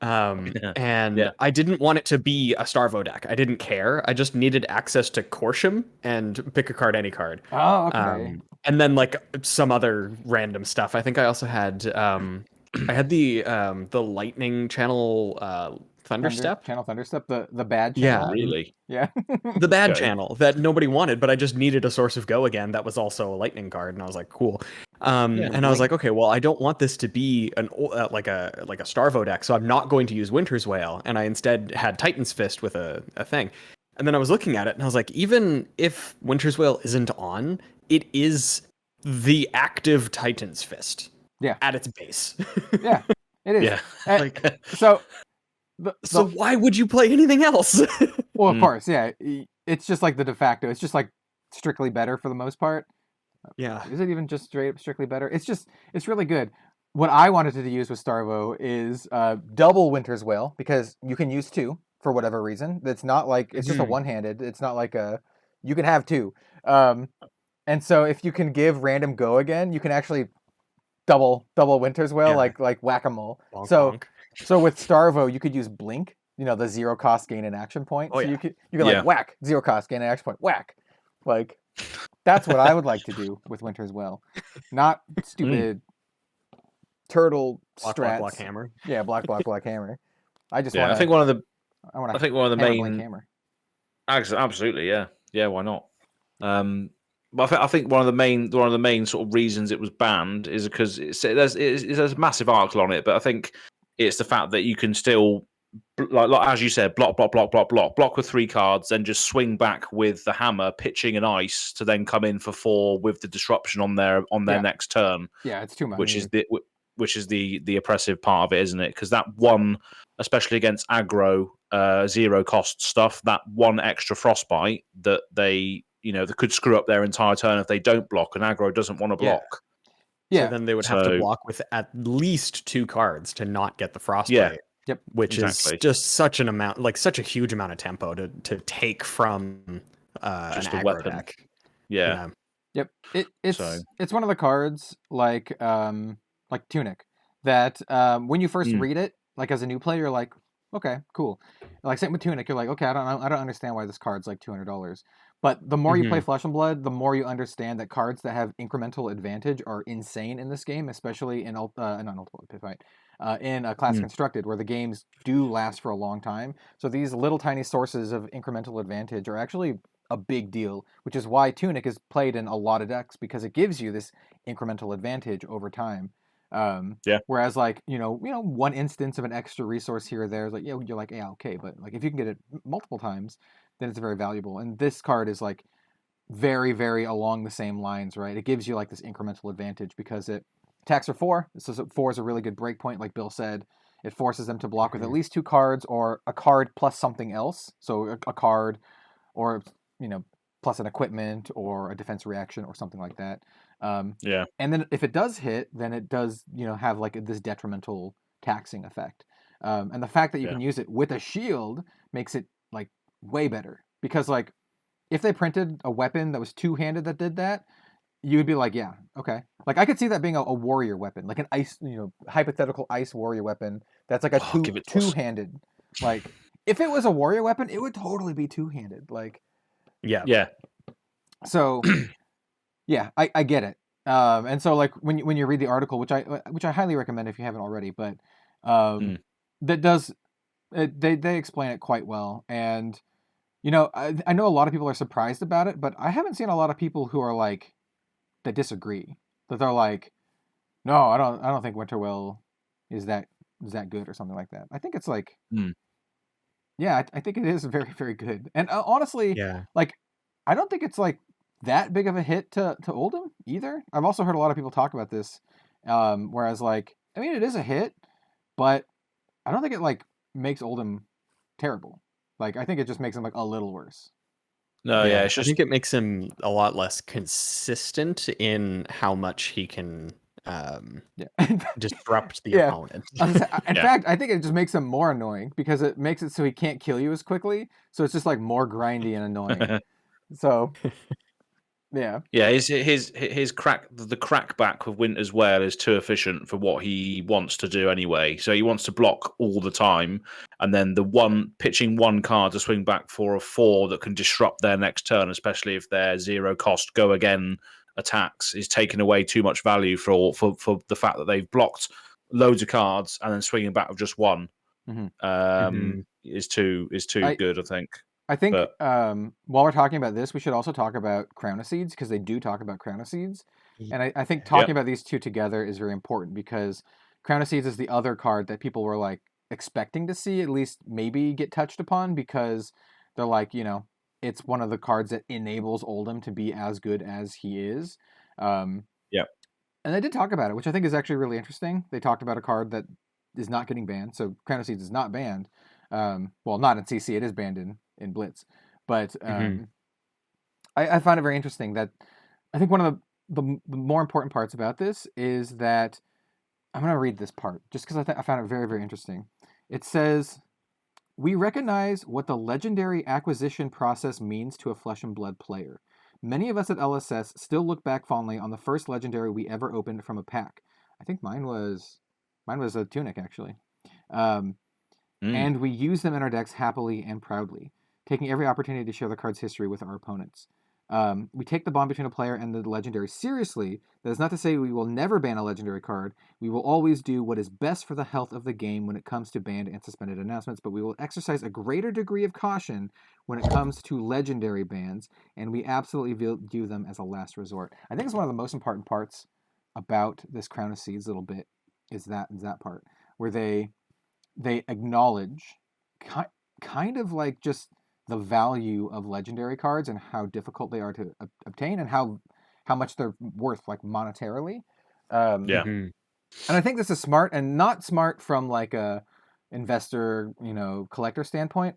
And I didn't want it to be a Starvo deck. I didn't care. I just needed access to Corsham and pick a card, any card. Oh, okay. And then like some other random stuff. I think I also had I had the lightning channel Thunderstep. Channel Thunderstep, the bad channel. Yeah, really. Yeah. The bad channel that nobody wanted, but I just needed a source of go again that was also a lightning card, and I was like, cool. And I was like, okay, well, I don't want this to be an like a Starvo deck, so I'm not going to use Winter's Whale, and I instead had Titan's Fist with a thing. And then I was looking at it, and I was like, even if Winter's Whale isn't on, it is the active Titan's Fist. Yeah. At its base. Yeah, it is. Yeah. Like, so why would you play anything else? Well, of course, yeah. It's just like the de facto. It's just like strictly better for the most part. Yeah. Is it even just strictly better? It's really good. What I wanted to use with Starvo is double Winter's Whale, because you can use 2 for whatever reason. It's not like it's just a one-handed. It's not like you can have 2. And so if you can give random go again, you can actually double Winter's Whale, like whack-a-mole. Bonk, So bonk. So with Starvo, you could use Blink, the 0 cost gain an action point. Oh, so yeah. you can like whack, 0 cost gain an action point, whack. Like that's what I would like to do with Winter's Whale. Not stupid turtle strats. Block hammer. Yeah, block hammer. I just Yeah, want I think one of the Blink main hammer. absolutely, yeah, why not? But I think one of the main sort of reasons it was banned is because there's a massive article on it, but I think it's the fact that you can still, like as you said, block with 3 cards, then just swing back with the hammer, pitching an ice to then come in for 4 with the disruption on their next turn. Yeah, it's too much. Which is the oppressive part of it, isn't it? Because that one, especially against aggro, 0 cost stuff, that one extra frostbite that they could screw up their entire turn if they don't block, and aggro doesn't want to block. Yeah. So then they would have to block with at least 2 cards to not get the frostbite. Yeah. Yep. Which is just such an amount, like such a huge amount of tempo to take from just an a aggro weapon. deck. Yeah. Yep. It's one of the cards like Tunic that when you first read it, like as a new player, you're like, okay, cool. Like same with Tunic, you're like, okay, I don't understand why this card's like $200. But the more you play Mhm. Flesh and Blood, the more you understand that cards that have incremental advantage are insane in this game, especially in not Ultimate Pit Fight, in Classic Mm. Constructed, where the games do last for a long time. So these little tiny sources of incremental advantage are actually a big deal, which is why Tunic is played in a lot of decks, because it gives you this incremental advantage over time. Yeah. Whereas like one instance of an extra resource here or there is like you're like yeah okay, but like if you can get it multiple times, then it's very valuable. And this card is like very, very along the same lines, right? It gives you like this incremental advantage because it attacks for 4. So 4 is a really good break point, like Bill said. It forces them to block with at least 2 cards or a card plus something else. So a card or plus an equipment or a defense reaction or something like that. Yeah. And then if it does hit, then it does have like this detrimental taxing effect. And the fact that you Yeah. can use it with a shield makes it like way better, because like if they printed a weapon that was two-handed that did that, you would be like, yeah, okay. Like I could see that being a warrior weapon, like an ice, hypothetical ice warrior weapon that's like a Give it to us. two-handed. Like if it was a warrior weapon, it would totally be two-handed. Like Yeah. Yeah. so, yeah, I get it. And so like when you read the article, which I highly recommend if you haven't already, but that does they explain it quite well. And I know a lot of people are surprised about it, but I haven't seen a lot of people who are like that disagree. That they're like, no, I don't think Winterwell is that good or something like that. I think it's like, yeah, I think it is very, very good. And honestly, Yeah. like, I don't think it's like that big of a hit to Oldham either. I've also heard a lot of people talk about this. Whereas like, I mean, it is a hit, but I don't think it like makes Oldham terrible. Like, I think it just makes him like a little worse. No, yeah, it's I just think it makes him a lot less consistent in how much he can Yeah. disrupt the Yeah. opponent. In fact, I think it just makes him more annoying because it makes it so he can't kill you as quickly. So it's just like more grindy and annoying. So, yeah. yeah, his crackback with Winter's Whale is too efficient for what he wants to do anyway. So he wants to block all the time, and then pitching one card to swing back for a 4 that can disrupt their next turn, especially if their 0 cost go again attacks, is taking away too much value for the fact that they've blocked loads of cards and then swinging back with just one. Is too good, I think. I think But while we're talking about this, we should also talk about Crown of Seeds, because they do talk about Crown of Seeds. And I think talking about these two together is very important, because Crown of Seeds is the other card that people were like expecting to see at least maybe get touched upon, because they're like, it's one of the cards that enables Oldham to be as good as he is. And they did talk about it, which I think is actually really interesting. They talked about a card that is not getting banned. So Crown of Seeds is not banned. Well, not in CC. It is banned in Blitz. But I find it very interesting that I think one of the more important parts about this is that I'm going to read this part just because I found it very, very interesting. It says, "We recognize what the legendary acquisition process means to a Flesh and Blood player. Many of us at LSS still look back fondly on the first legendary we ever opened from a pack." I think mine was a Tunic, actually. And we use them in our decks happily and proudly, taking every opportunity to share the card's history with our opponents. We take the bond between a player and the legendary seriously. That is not to say we will never ban a legendary card. We will always do what is best for the health of the game when it comes to banned and suspended announcements, but we will exercise a greater degree of caution when it comes to legendary bans, and we absolutely view them as a last resort. I think it's one of the most important parts about this Crown of Seeds little bit is that part, where they acknowledge kind of like just the value of legendary cards and how difficult they are to obtain, and how much they're worth like monetarily. And I think this is smart, and not smart from like a investor, collector standpoint,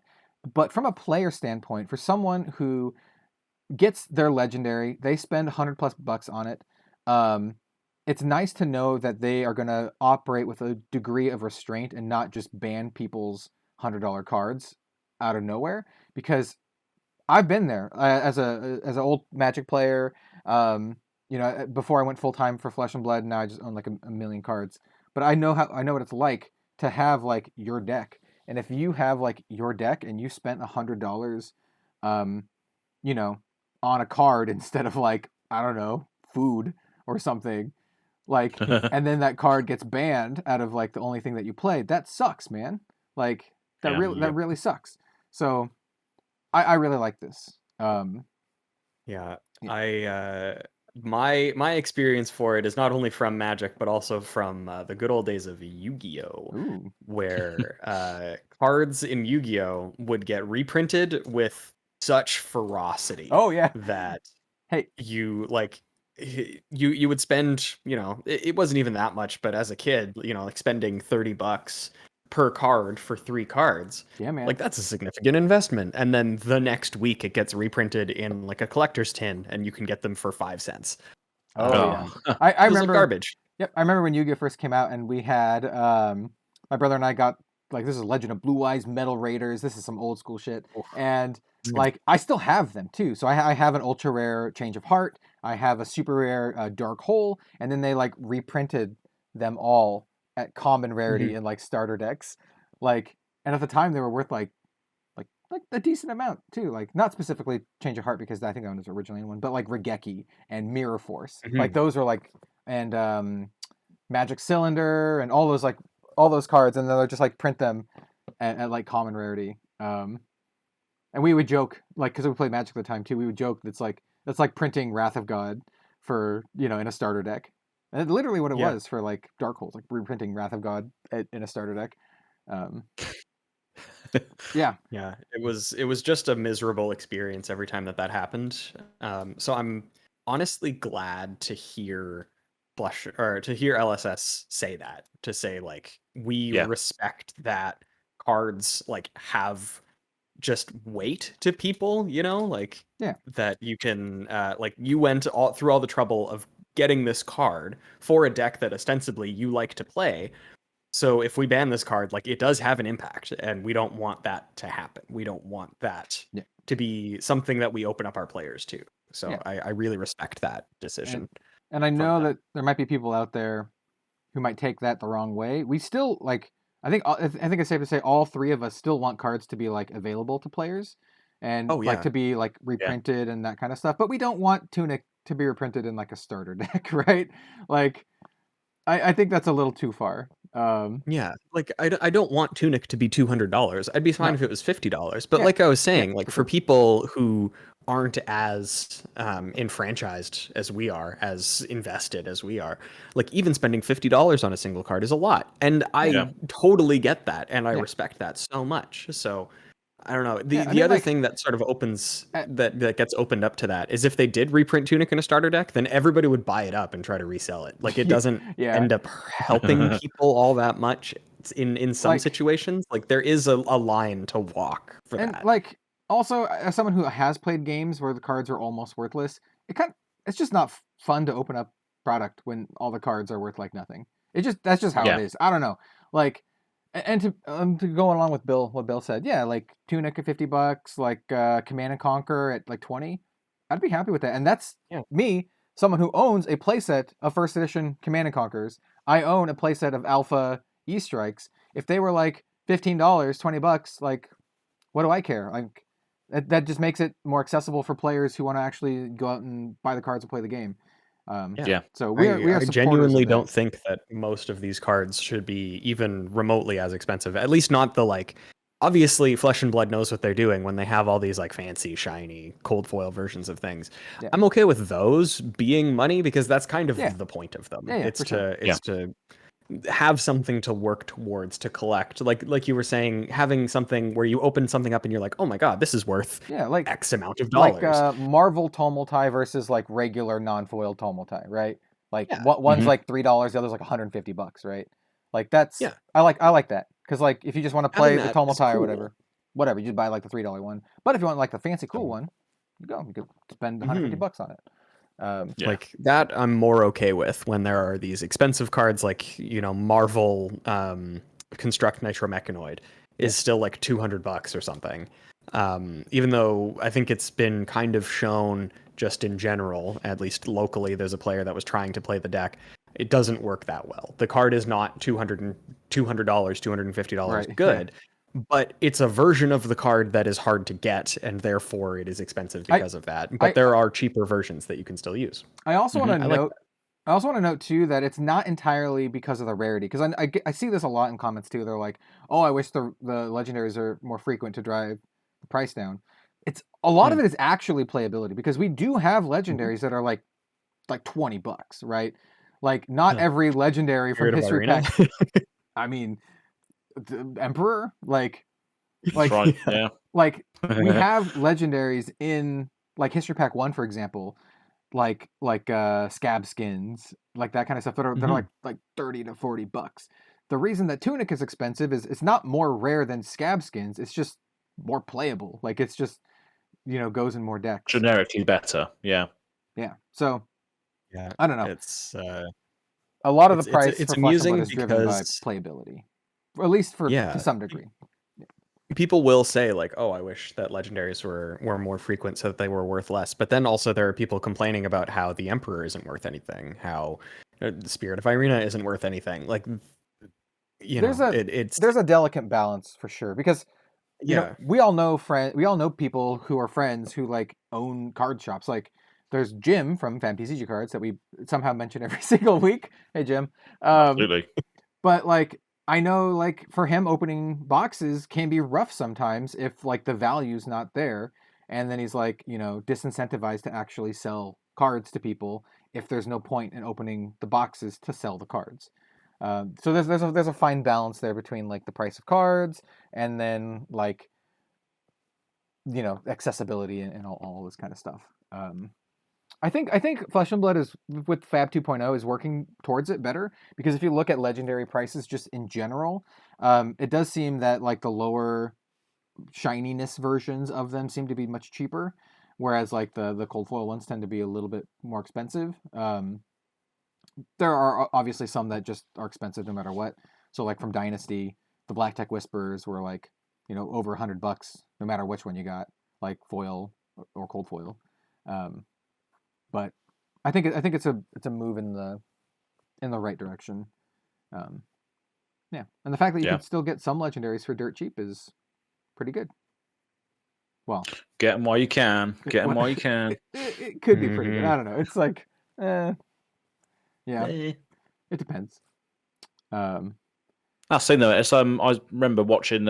but from a player standpoint. For someone who gets their legendary, they spend $100+ on it. It's nice to know that they are going to operate with a degree of restraint and not just ban people's $100 cards out of nowhere, because I've been there as an old Magic player. Before I went full time for Flesh and Blood, now I just own like a million cards. But I know what it's like to have like your deck, and if you have like your deck and you spent $100, on a card instead of like, I don't know, food or something. Like, and then that card gets banned out of like the only thing that you played. That sucks, man. Like that Yeah. really sucks. So I really like this. Yeah, Yeah. my experience for it is not only from Magic, but also from the good old days of Yu-Gi-Oh, Ooh. where cards in Yu-Gi-Oh would get reprinted with such ferocity Oh yeah. that Hey. you like you would spend, it wasn't even that much, but as a kid, like spending $30 per card for 3 cards. Yeah, man. Like that's a significant investment. And then the next week it gets reprinted in like a collector's tin and you can get them for 5 cents. Oh yeah. I It was like remember garbage. Yep, I remember when Yu-Gi-Oh first came out, and we had my brother and I got like this is Legend of Blue Eyes Metal Raiders. This is some old school shit, and like I still have them too. So I have an ultra rare Change of Heart. I have a super rare Dark Hole, and then they like reprinted them all at common rarity in like starter decks, like and at the time they were worth like a decent amount too. Like not specifically Change of Heart because I think that one was originally one, but like Regeki and Mirror Force, like those are like and Magic Cylinder and all those cards, and then they're just like print them at like common rarity. And we would joke like because we played Magic at the time too. We would joke that's like printing Wrath of God for in a starter deck. And it's literally what it was for like Dark Holes, like reprinting Wrath of God in a starter deck. Yeah. It was just a miserable experience every time that happened. So I'm honestly glad to hear LSS say that, to say like we respect that cards like have just weight to people, like that you can like you went through all the trouble of getting this card for a deck that ostensibly you like to play. So if we ban this card, like it does have an impact, and we don't want that to happen. We don't want that to be something that we open up our players to. So I really respect that decision. And I know that there might be people out there who might take that the wrong way. We still like I think it's safe to say all 3 of us still want cards to be like available to players and like to be like reprinted and that kind of stuff. But we don't want Tunic to be reprinted in like a starter deck, right? Like I think that's a little too far. Like I don't want Tunic to be $200. I'd be fine if it was $50. But like I was saying, like for people who aren't as enfranchised as we are, as invested as we are, like even spending $50 on a single card is a lot. And I totally get that, and I respect that so much. So I don't know. The other thing that sort of opens that gets opened up to that is if they did reprint Tunic in a starter deck, then everybody would buy it up and try to resell it. Like it doesn't end up helping people all that much in some situations. Like there is a line to walk for that. And like also as someone who has played games where the cards are almost worthless, it's just not fun to open up product when all the cards are worth like nothing. That's just how it is. I don't know. Like and to go along with what Bill said, like Tunic at $50, like Command and Conquer at like 20, I'd be happy with that. And that's me, someone who owns a playset of first edition Command and Conquers. I own a playset of Alpha E-Strikes. If they were like $15, $20, like what do I care? Like that just makes it more accessible for players who want to actually go out and buy the cards and play the game. So we are I genuinely don't think that most of these cards should be even remotely as expensive. At least not the like. Obviously, Flesh and Blood knows what they're doing when they have all these like fancy, shiny, cold foil versions of things. I'm okay with those being money because that's kind of the point of them. It's to have something to work towards, to collect. Like you were saying, having something where you open something up and you're like, oh my god, this is worth like X amount of dollars. Like Marvel Tomultai versus like regular non-foil Tomultai, right? Like one's like $3, the other's like $150, right? Like that's I like that because like if you just want to play the Tomultai or whatever, you just buy like the $3 one. But if you want like the fancy cool one, you could spend $150 on it. Like that I'm more okay with when there are these expensive cards like Marvel Construct Nitromechanoid is still like $200 or something, even though I think it's been kind of shown just in general, at least locally, there's a player that was trying to play the deck. It doesn't work that well. The card is not $250 good, but it's a version of the card that is hard to get, and therefore it is expensive because of that. But there are cheaper versions that you can still use. I also want to like note. I also want to note too that it's not entirely because of the rarity, because I see this a lot in comments too. They're like, "Oh, I wish the legendaries are more frequent to drive the price down." It's a lot of it is actually playability, because we do have legendaries that are like $20, right? Like not every legendary from history pack. I mean, the Emperor, like That's right. Yeah. like we have legendaries in like history pack 1, for example, like scab skins, like that kind of stuff that are like $30 to $40. The reason that tunic is expensive is it's not more rare than scab skins, it's just more playable. Like it's just, goes in more decks. Generically better. Yeah. Yeah. So yeah, I don't know. It's a lot of the price it's for Flesh and Blood amusing is driven by playability, or at least to some degree. People will say like, "Oh, I wish that legendaries were more frequent so that they were worth less." But then also there are people complaining about how the Emperor isn't worth anything, how the Spirit of Irina isn't worth anything. Like, there's a delicate balance for sure, because we all know people who are friends who like own card shops. Like there's Jim from FAB TCG Cards that we somehow mention every single week. Hey Jim. Absolutely. But like, I know, like, for him, opening boxes can be rough sometimes if, like, the value's not there. And then he's, like, disincentivized to actually sell cards to people if there's no point in opening the boxes to sell the cards. So there's a fine balance there between, like, the price of cards and then, like, accessibility and all this kind of stuff. I think Flesh and Blood is, with FAB 2.0, is working towards it better, because if you look at legendary prices just in general, it does seem that like the lower shininess versions of them seem to be much cheaper, whereas like the cold foil ones tend to be a little bit more expensive. There are obviously some that just are expensive no matter what. So like from Dynasty, the Black Tech Whispers were like over $100 no matter which one you got, like foil or cold foil. But I think it's a move in the right direction. Yeah, and the fact that you can still get some legendaries for dirt cheap is pretty good. Well, get them while you can. Get them while you can. It could be pretty good. I don't know. It's like, yeah, it depends. That's the thing though. It's, I remember watching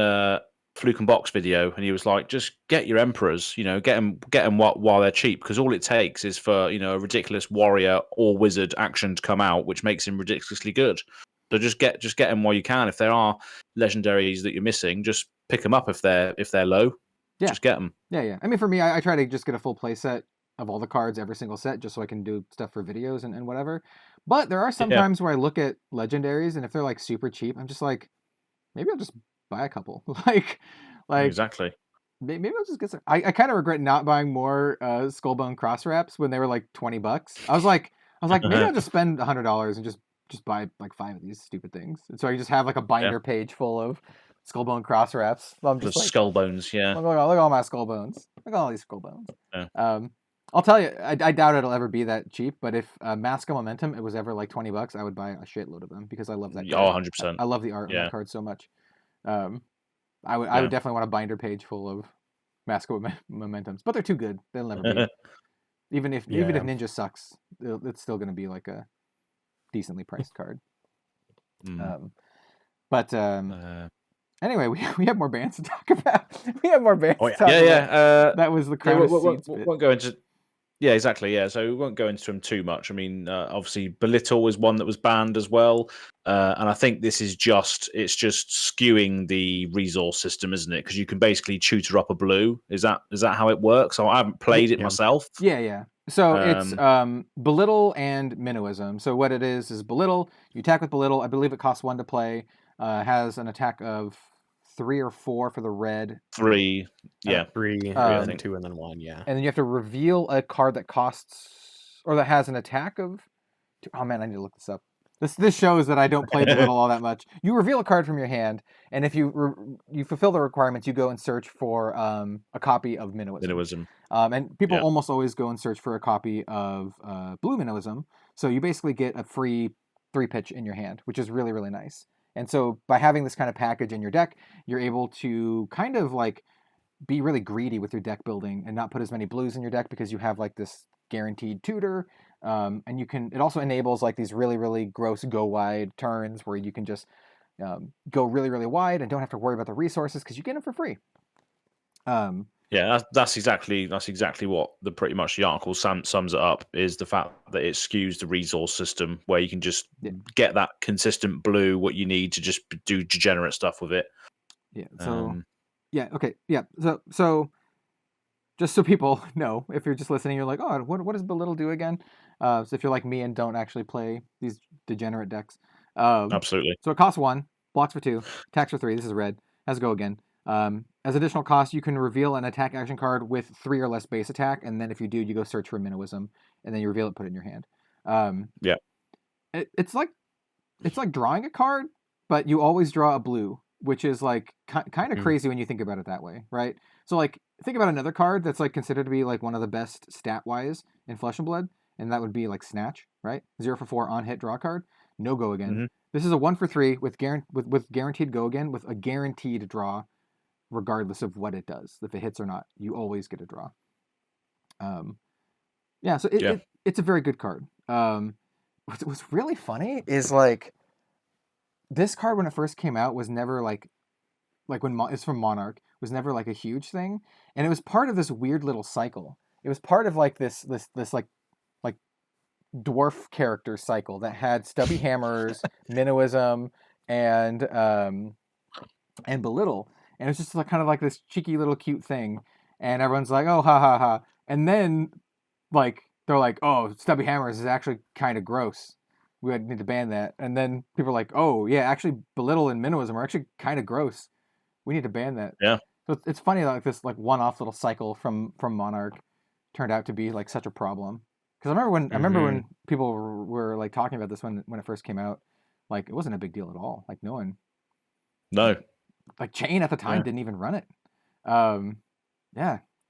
Fluke and Box video, and he was like, just get your Emperors, get them while they're cheap, because all it takes is for a ridiculous warrior or wizard action to come out, which makes him ridiculously good. So just get them while you can. If there are legendaries that you're missing, just pick them up if they're low. Yeah. Just get them. Yeah. I mean, for me, I try to just get a full play set of all the cards, every single set, just so I can do stuff for videos and whatever. But there are some times where I look at legendaries, and if they're like super cheap, I'm just like, maybe I'll just buy a couple. like exactly. Maybe I'll just get some. I kind of regret not buying more Skullbone cross wraps when they were like $20. I was like, maybe I'll just spend $100 and just buy like 5 of these stupid things. And so I just have like a binder page full of Skullbone cross wraps. I'm just like, skull bones, yeah. Look at all my skull bones. Look at all these skull bones. Yeah. I'll tell you, I doubt it'll ever be that cheap. But if Mask of Momentum, it was ever like $20, I would buy a shitload of them, because I love that card. 100%. I love the art of that card so much. I would definitely want a binder page full of Mask of Momentums, but they're too good. They'll never be. Even if Ninja sucks, it's still going to be like a decently priced card. Anyway, we have more bands to talk about. We have more bands. To talk about. That was the Crown of Seeds bit. Won't go into. Yeah, exactly. Yeah, so we won't go into them too much. I mean, obviously, Belittle is one that was banned as well, and I think this is just skewing the resource system, isn't it? Because you can basically tutor up a blue. Is that how it works? So I haven't played it myself. Yeah. So it's Belittle and Minnowism. So what it is Belittle. You attack with Belittle. I believe it costs 1 to play. Has an attack of 3 or 4 for the red. 3, yeah, 3. I think 2 and then 1, yeah. And then you have to reveal a card that costs, or that has an attack of. Oh man, I need to look this up. This shows that I don't play Belittle all that much. You reveal a card from your hand, and if you fulfill the requirements, you go and search for a copy of Minnowism. And people almost always go and search for a copy of Blue Minnowism. So you basically get a free 3-pitch in your hand, which is really, really nice. And so by having this kind of package in your deck, you're able to kind of like be really greedy with your deck building and not put as many blues in your deck because you have like this guaranteed tutor. And it also enables like these really, really gross go wide turns where you can just go really, really wide and don't have to worry about the resources because you get them for free. Yeah, that's exactly what pretty much the article sums it up, is the fact that it skews the resource system where you can just get that consistent blue, what you need to just do degenerate stuff with it. Yeah. So okay. Yeah. So just so people know, if you're just listening, you're like, oh, what does belittle do again? So if you're like me and don't actually play these degenerate decks, Absolutely. So it costs 1, blocks for 2, attacks for 3. This is red. Has go again. As additional cost, you can reveal an attack action card with 3 or less base attack, and then if you do, you go search for Minnowism, and then you reveal it, put it in your hand. Yeah. It's like drawing a card, but you always draw a blue, which is like kind of crazy when you think about it that way, right? So like think about another card that's like considered to be like one of the best stat wise in Flesh and Blood, and that would be like Snatch, right? 0 for 4 on hit, draw a card, no go again. Mm-hmm. This is a 1 for 3 with guaranteed go again, with a guaranteed draw, regardless of what it does. If it hits or not, you always get a draw. So it's a very good card. What's really funny is like this card when it first came out was never like when it's from Monarch, was never like a huge thing, and it was part of this weird little cycle. It was part of like this like dwarf character cycle that had Stubby Hammers, Minnowism, and Belittle, and it's just like kind of like this cheeky little cute thing, and everyone's like, oh, ha ha ha, and then like they're like, oh, Stubby Hammers is actually kind of gross, we need to ban that, and then people are like, oh yeah, actually Belittle and Minnowism are actually kind of gross, we need to ban that. Yeah. So it's funny that like this like one-off little cycle from Monarch turned out to be like such a problem. Because I remember when people were like talking about this when it first came out, like it wasn't a big deal at all. Like no one, like Chain at the time didn't even run it.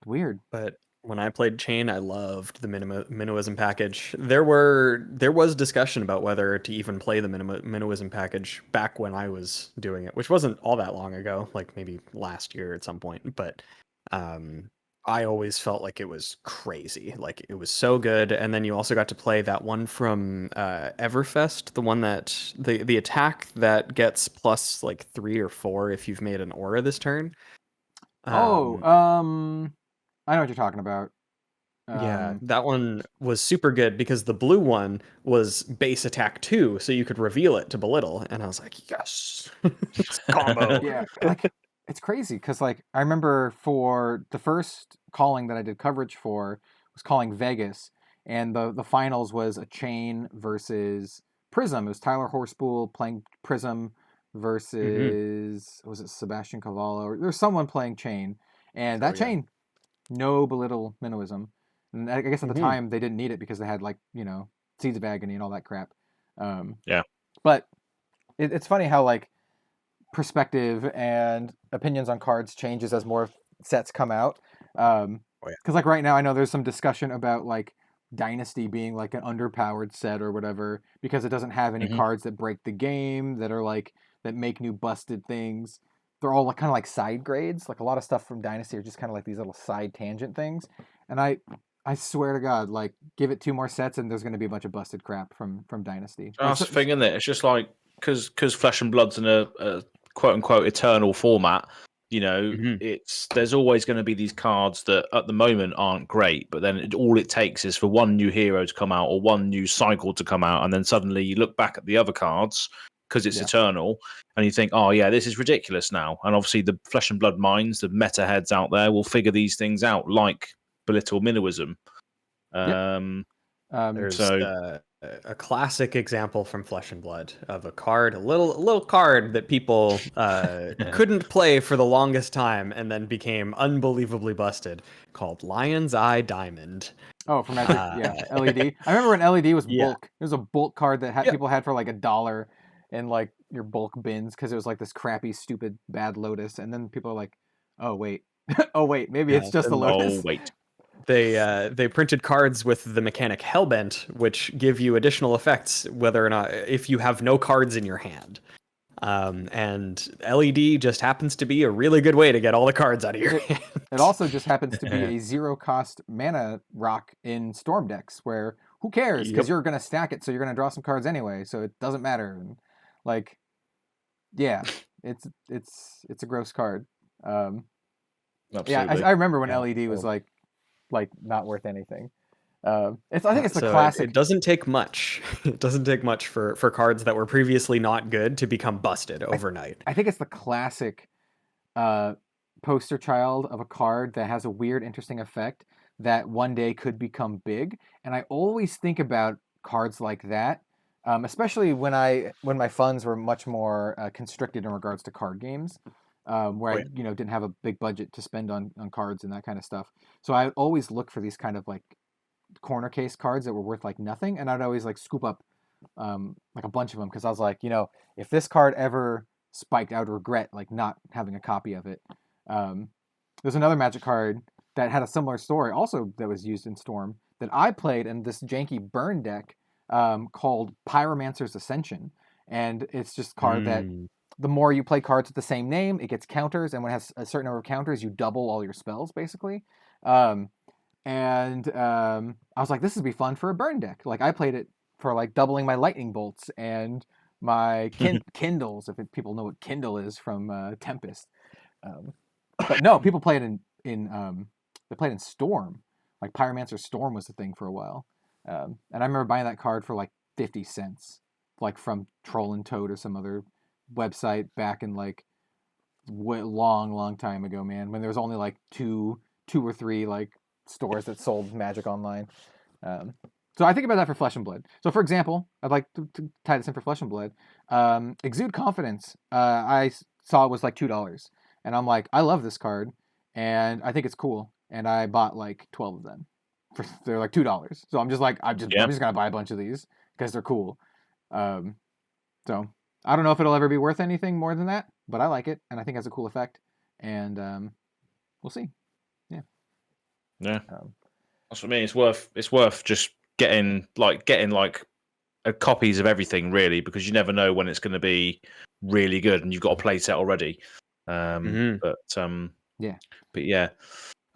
Weird. But when I played Chain, I loved the Minnowism package. There was discussion about whether to even play the Minnowism package back when I was doing it, which wasn't all that long ago, like maybe last year at some point. But I always felt like it was crazy. Like it was so good. And then you also got to play that one from Everfest, the one that the attack that gets plus like 3 or 4 if you've made an aura this turn. I know what you're talking about. Yeah, that one was super good because the blue one was base attack 2, so you could reveal it to belittle, and I was like, yes, combo. Yeah, like it's crazy because like I remember for the first calling that I did coverage for was calling Vegas, and the finals was a Chain versus Prism. It was Tyler Horspool playing Prism versus was it Sebastian Cavallo? Or there's someone playing Chain, and that Chain, no belittle Minnowism. And I guess at the time they didn't need it because they had like Seeds of Agony and all that crap. But it's funny how like perspective and opinions on cards changes as more sets come out. Because like right now I know there's some discussion about like Dynasty being like an underpowered set or whatever because it doesn't have any cards that break the game, that are like that make new busted things. They're all kind of like side grades. Like a lot of stuff from Dynasty are just kind of like these little side tangent things. And I swear to God, like give it 2 more sets and there's going to be a bunch of busted crap from Dynasty. That's the thing, isn't it? It's just like because Flesh and Blood's in a quote unquote eternal format. There's always going to be these cards that at the moment aren't great, but then all it takes is for one new hero to come out or one new cycle to come out, and then suddenly you look back at the other cards because it's eternal, and you think, oh yeah, this is ridiculous now. And obviously the Flesh and Blood minds, the meta heads out there, will figure these things out, like belittle Minnowism. There's a classic example from Flesh and Blood of a card, a little card that people couldn't play for the longest time and then became unbelievably busted, called Lion's Eye Diamond. Oh, from Magic, LED. I remember when LED was bulk. It was a bulk card that people had for like $1 in like your bulk bins because it was like this crappy, stupid, bad Lotus, and then people are like, "Oh wait, maybe it's just the Lotus." Oh wait. They printed cards with the mechanic Hellbent, which give you additional effects whether or not if you have no cards in your hand. And LED just happens to be a really good way to get all the cards out of your hand. It also just happens to be a 0-cost mana rock in Storm decks, where who cares? Because you're going to stack it, so you're going to draw some cards anyway, so it doesn't matter. And like, yeah, it's a gross card. Yeah, I remember when LED was like not worth anything. I think it's the classic. It doesn't take much. It doesn't take much for cards that were previously not good to become busted overnight. I think it's the classic poster child of a card that has a weird, interesting effect that one day could become big. And I always think about cards like that, especially when my funds were much more constricted in regards to card games. Where I didn't have a big budget to spend on cards and that kind of stuff. So I always look for these kind of like corner case cards that were worth like nothing, and I'd always like scoop up like a bunch of them, because I was like, if this card ever spiked, I would regret like not having a copy of it. There's another Magic card that had a similar story, also that was used in Storm, that I played in this janky burn deck called Pyromancer's Ascension, and it's just a card that the more you play cards with the same name, it gets counters, and when it has a certain number of counters, you double all your spells, basically. I was like, this would be fun for a burn deck. Like, I played it for like doubling my lightning bolts and my Kindles, if people know what Kindle is from Tempest. But no, people play it they played in Storm. Like Pyromancer Storm was the thing for a while. And I remember buying that card for like 50 cents, like from Troll and Toad or some other website back in like long time ago, man, when there was only like two or three like stores that sold Magic online. So I think about that for Flesh and Blood. So for example, I'd like to tie this in for Flesh and Blood. Exude Confidence, I saw it was like $2, and I'm like, I love this card and I think it's cool, and I bought like 12 of them they're like $2. So I'm just like, I'm just gonna buy a bunch of these because they're cool. So I don't know if it'll ever be worth anything more than that, but I like it, and I think it has a cool effect, and we'll see. Yeah, that's what I mean. It's worth just getting copies of everything, really, because you never know when it's going to be really good, and you've got a play set already. But yeah.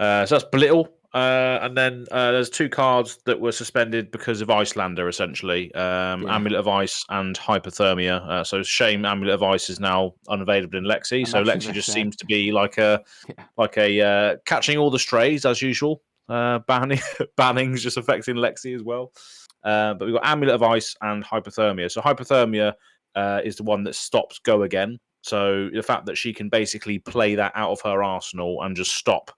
So that's Belittle. And then there's two cards that were suspended because of Icelander, essentially. Amulet of Ice and Hypothermia. So shame Amulet of Ice is now unavailable in Lexi. So Lexi just seems to be like a catching all the strays as usual. Banning's just affecting Lexi as well. But we've got Amulet of Ice and Hypothermia. So Hypothermia is the one that stops Go Again. So the fact that she can basically play that out of her arsenal and just stop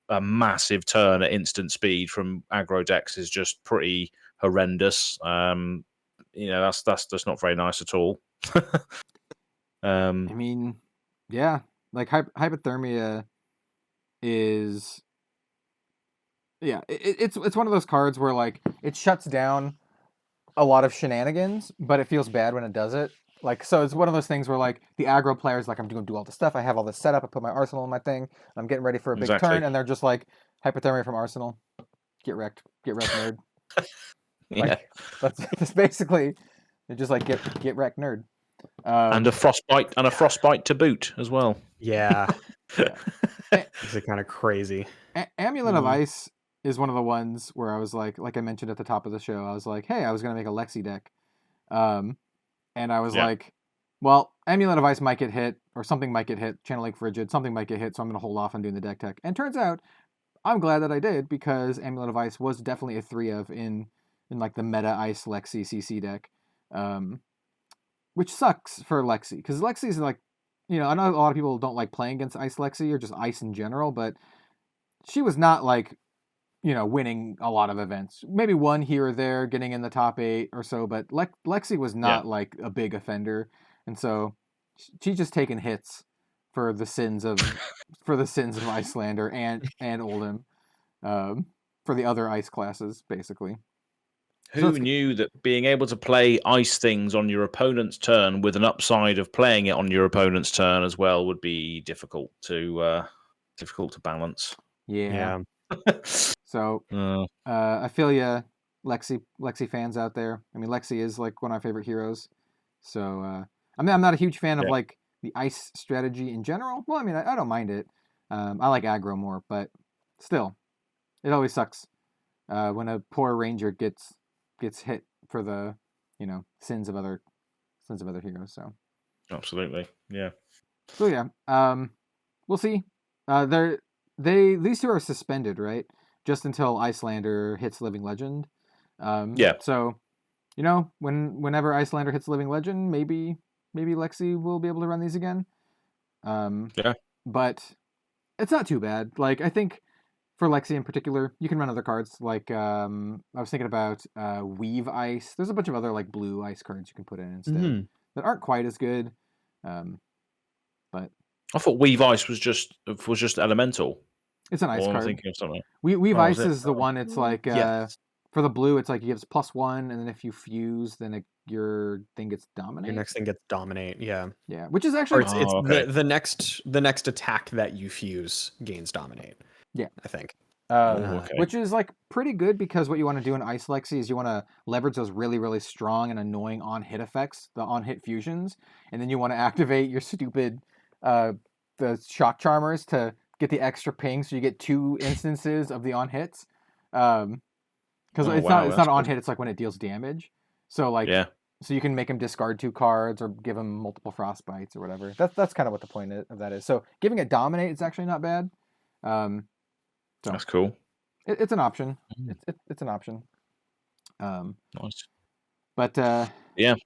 a massive turn at instant speed from aggro decks is just pretty horrendous. That's just not very nice at all. I mean, yeah, like Hypothermia is, it's one of those cards where like it shuts down a lot of shenanigans, but it feels bad when it does it. Like, so it's one of those things where like the aggro players, like, I'm going to do all this stuff. I have all this set up. I put my arsenal in my thing. I'm getting ready for a big turn, and they're just like, Hypothermia from Arsenal. Get wrecked, nerd. Like, that's basically, they're just like, get wrecked, nerd. And a frostbite to boot as well. Yeah. It's kind of crazy. Amulet of Ice is one of the ones where I was like I mentioned at the top of the show, I was like, hey, I was going to make a Lexi deck. And I was like, well, Amulet of Ice might get hit, or something might get hit, Channel Lake Frigid, something might get hit, so I'm going to hold off on doing the deck tech. And turns out, I'm glad that I did, because Amulet of Ice was definitely a 3 of in like the meta Ice Lexi CC deck, which sucks for Lexi, because Lexi's like, I know a lot of people don't like playing against Ice Lexi, or just Ice in general, but she was not like, winning a lot of events. Maybe one here or there, getting in the top 8 or so, but Lexi was not like a big offender, and so she's just taking hits for the sins of Icelander and Oldhim, for the other ice classes, basically. Who knew that being able to play ice things on your opponent's turn with an upside of playing it on your opponent's turn as well would be difficult to balance. Yeah. So I feel ya, Lexi fans out there. I mean, Lexi is like one of my favorite heroes. So I mean, I'm not a huge fan of Yeah. like the ice strategy in general. Well, I mean, I don't mind it. I like aggro more, but still, it always sucks when a poor ranger gets hit for the sins of other heroes. So Absolutely, yeah. so yeah, we'll see. These two are suspended, right? Just until Icelander hits Living Legend. Yeah. So, whenever Icelander hits Living Legend, maybe Lexi will be able to run these again. Yeah. But it's not too bad. Like, I think for Lexi in particular, you can run other cards. Like, I was thinking about Weave Ice. There's a bunch of other like blue ice cards you can put in instead that aren't quite as good. But I thought Weave Ice was just elemental. it's an ice Or am I card. thinking of something? Weave Oh, Ice is it? is the one. It's like Yes. for the blue, it's like it gives +1, and then if you fuse, then your thing gets dominate. Your next thing gets dominate. Yeah. Yeah, which is Or actually it's okay. the next attack that you fuse gains dominate. Yeah. I think. Okay. which is like pretty good because what you want to do in Ice Lexi is you want to leverage those really, really strong and annoying on-hit effects, the on-hit fusions, and then you want to activate your stupid the shock charmers to get the extra ping, so you get 2 instances of the on-hits. Because it's not that's on-hit, it's like when it deals damage. So like Yeah. so you can make him discard 2 cards or give him multiple frostbites or whatever. That's kind of what the point of that is. So giving it dominate is actually not bad. So That's cool. it's an option. It's an option. Nice. But Yeah.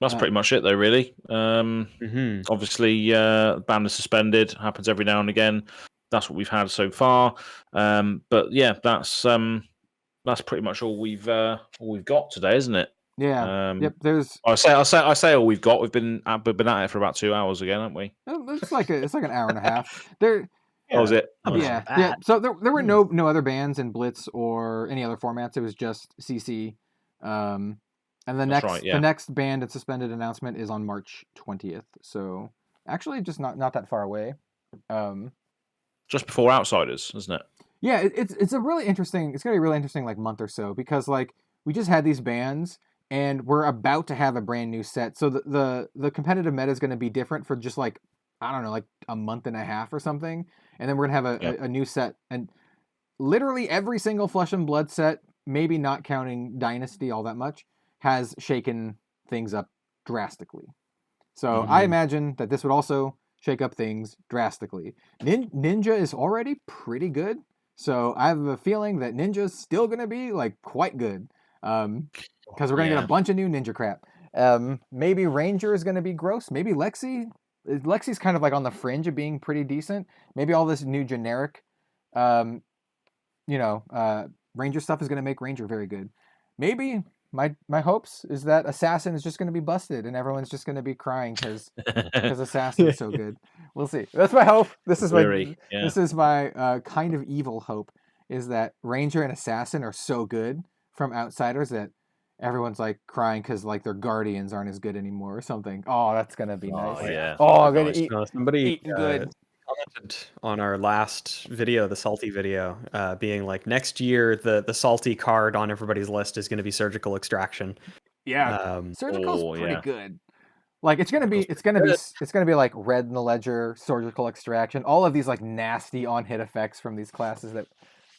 That's pretty much it, though. Really. Obviously, ban is suspended. Happens every now and again. That's what we've had so far. But yeah, that's pretty much all we've got today, isn't it? yeah, yep. There's I say all we've got. We've been at it for about 2 hours again, haven't we? it's like an hour and a half. There. Oh, is it? Oh, Yeah, not yeah. bad. So there were no other bans in Blitz or any other formats. It was just CC. And the next banned and suspended announcement is on March 20th. So actually, just not that far away. Just before Outsiders, isn't it? Yeah, it's a really interesting. It's gonna be a really interesting like month or so because like we just had these bans and we're about to have a brand new set. So the competitive meta is gonna be different for just like I don't know, like a month and a half or something, and then we're gonna have a new set. And literally every single Flesh and Blood set, maybe not counting Dynasty all that much, has shaken things up drastically. So I imagine that this would also shake up things drastically. Ninja is already pretty good, so I have a feeling that Ninja's still gonna be like quite good, because we're gonna get a bunch of new Ninja crap. Maybe Ranger is gonna be gross. Maybe Lexi's kind of like on the fringe of being pretty decent. Maybe all this new generic, Ranger stuff is going to make Ranger very good. Maybe my hopes is that Assassin is just going to be busted and everyone's just going to be crying because Assassin is so good. We'll see. That's my hope. This is my kind of evil hope is that Ranger and Assassin are so good from Outsiders that everyone's like crying because like their Guardians aren't as good anymore or something. Oh, that's gonna be nice. Yeah. Oh, I'm gonna Nice. eat. Somebody good. commented on our last video, the salty video, being like next year the salty card on everybody's list is going to be Surgical Extraction. Yeah, Surgical's pretty yeah. good. Like it's gonna be like Red in the Ledger, Surgical Extraction, all of these like nasty on hit effects from these classes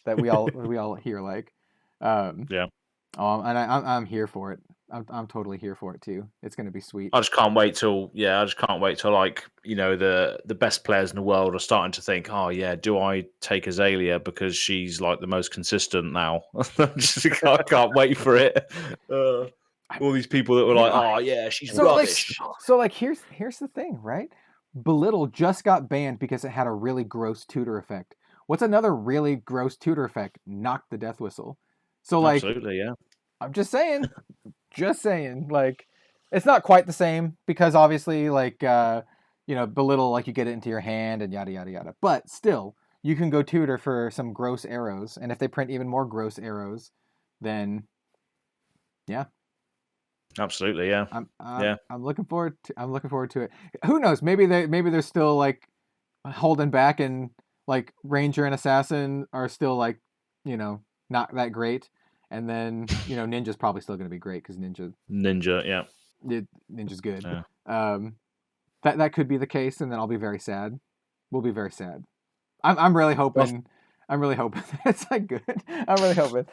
that we all hear like. Yeah. And I'm here for it. I'm totally here for it too. It's gonna be sweet. I just can't wait till like the best players in the world are starting to think, oh yeah, do I take Azalea because she's like the most consistent now? I can't wait for it. All these people that were like, oh yeah, she's rubbish. So like here's the thing, right? Belittle just got banned because it had a really gross tutor effect. What's another really gross tutor effect? Knock the Death Whistle. So like, absolutely, yeah. I'm just saying, like, it's not quite the same because obviously, like, Belittle, like, you get it into your hand and yada yada yada. But still, you can go tutor for some gross arrows, and if they print even more gross arrows, then, yeah, absolutely, yeah. I'm looking forward to it. Who knows? Maybe they're still like holding back, and like Ranger and Assassin are still like, not that great. And then, Ninja's probably still going to be great because Ninja, yeah. Ninja's good. Yeah. That could be the case, and then I'll be very sad. We'll be very sad. I'm really hoping. I'm really hoping it's like good. I'm really hoping.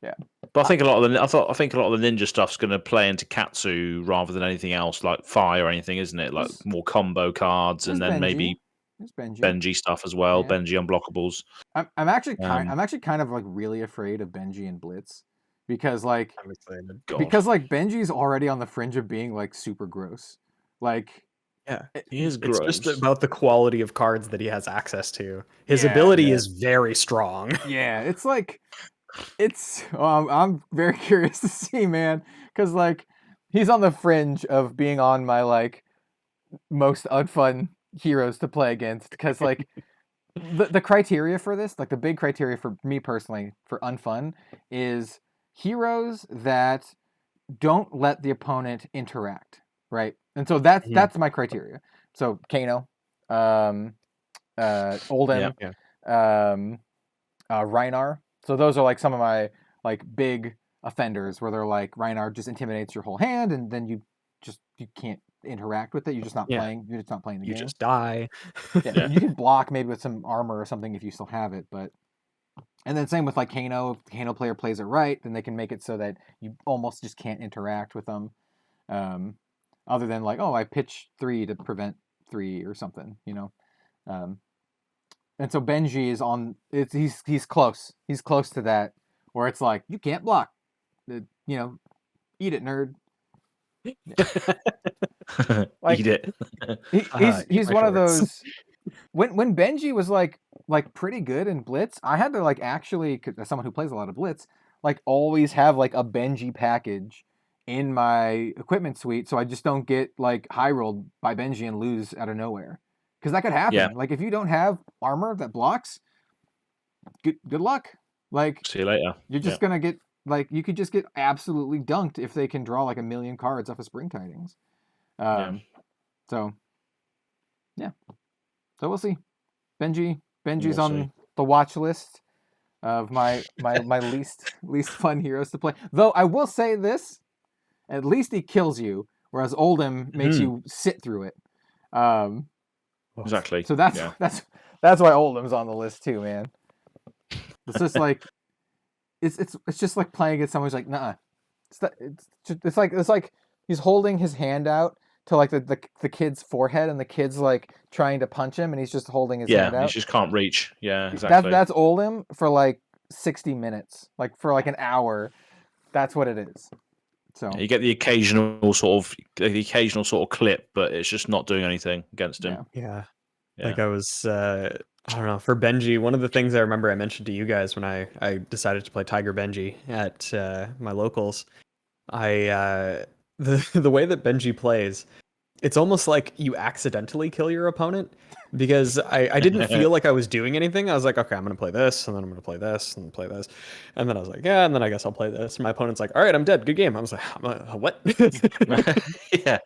Yeah. But I think a lot of the ninja stuff's going to play into Katsu rather than anything else, like Fire or anything, isn't it? Like more combo cards, and then Benji. maybe There's Benji. Benji stuff as well. Yeah. Benji unblockables. I'm actually kind of like really afraid of Benji and Blitz because like I'm excited. God. because like Benji's already on the fringe of being like super gross. Like Yeah, he is it's gross. just about the quality of cards that he has access to. His Yeah. ability is very strong. yeah, it's like I'm very curious to see, man, because like he's on the fringe of being on my like most unfun heroes to play against because like the criteria for this, like the big criteria for me personally for unfun is heroes that don't let the opponent interact, right? And so that's my criteria. So Kano, Oldhim, Reinar. So those are like some of my like big offenders where they're like Reinar just intimidates your whole hand, and then you can't interact with it. You're just not playing. You're just not playing the game. You just die. Yeah. You can block maybe with some armor or something if you still have it, but. And then same with like Kano. If the Kano player plays it right, then they can make it so that you almost just can't interact with them. Other than like, oh, I pitch 3 to prevent 3 or something, you know. And so Benji is on. He's close. He's close to that, where it's like you can't block. You know, eat it, nerd. Like, Eat it. He's one of those. When Benji was like pretty good in Blitz, I had to like actually, as someone who plays a lot of Blitz, like always have like a Benji package in my equipment suite, so I just don't get like high rolled by Benji and lose out of nowhere. Because that could happen. Yeah. Like if you don't have armor that blocks, good luck. Like See you later. you're just gonna get like you could just get absolutely dunked if they can draw like a million cards off of Spring Tidings. So yeah. So we'll see. Benji's on the watch list of my least fun heroes to play. Though I will say this, at least he kills you, whereas Oldhim makes you sit through it. Exactly. So that's why Oldham's on the list too, man. It's just like it's just like playing against someone who's like, nah. It's like he's holding his hand out to like the kid's forehead, and the kid's like trying to punch him, and he's just holding his hand out. Yeah, he just can't reach. Yeah, exactly. That's Oldhim for like 60 minutes, like for like an hour. That's what it is. So you get the occasional sort of clip, but it's just not doing anything against him. Yeah. Like I was, I don't know, for Benji, one of the things I remember I mentioned to you guys when I decided to play Tiger Benji at my locals, the way that Benji plays, it's almost like you accidentally kill your opponent, because I didn't feel like I was doing anything. I was like, okay, I'm going to play this, and then I'm going to play this, and play this. And then I was like, yeah, and then I guess I'll play this. And my opponent's like, all right, I'm dead. Good game. I was like, what? Yeah.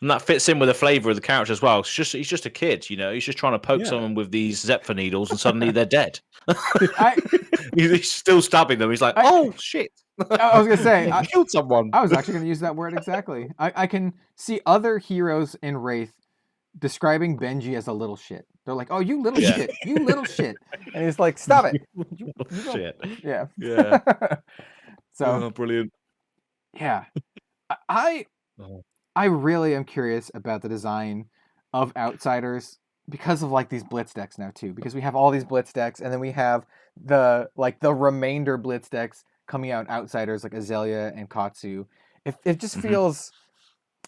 And that fits in with the flavor of the character as well. He's just a kid, you know. He's just trying to poke someone with these Zephyr needles, and suddenly they're dead. He's still stabbing them. He's like, oh, shit. I was going to say, I killed someone. I was actually going to use that word exactly. I can see other heroes in Wraith describing Benji as a little shit. They're like, oh, you little shit. You little shit. And he's like, stop it. You shit. Yeah. Yeah. So, brilliant. Yeah. I really am curious about the design of Outsiders because of like these Blitz decks now too. Because we have all these Blitz decks, and then we have the remainder Blitz decks coming out Outsiders like Azalea and Katsu. It just feels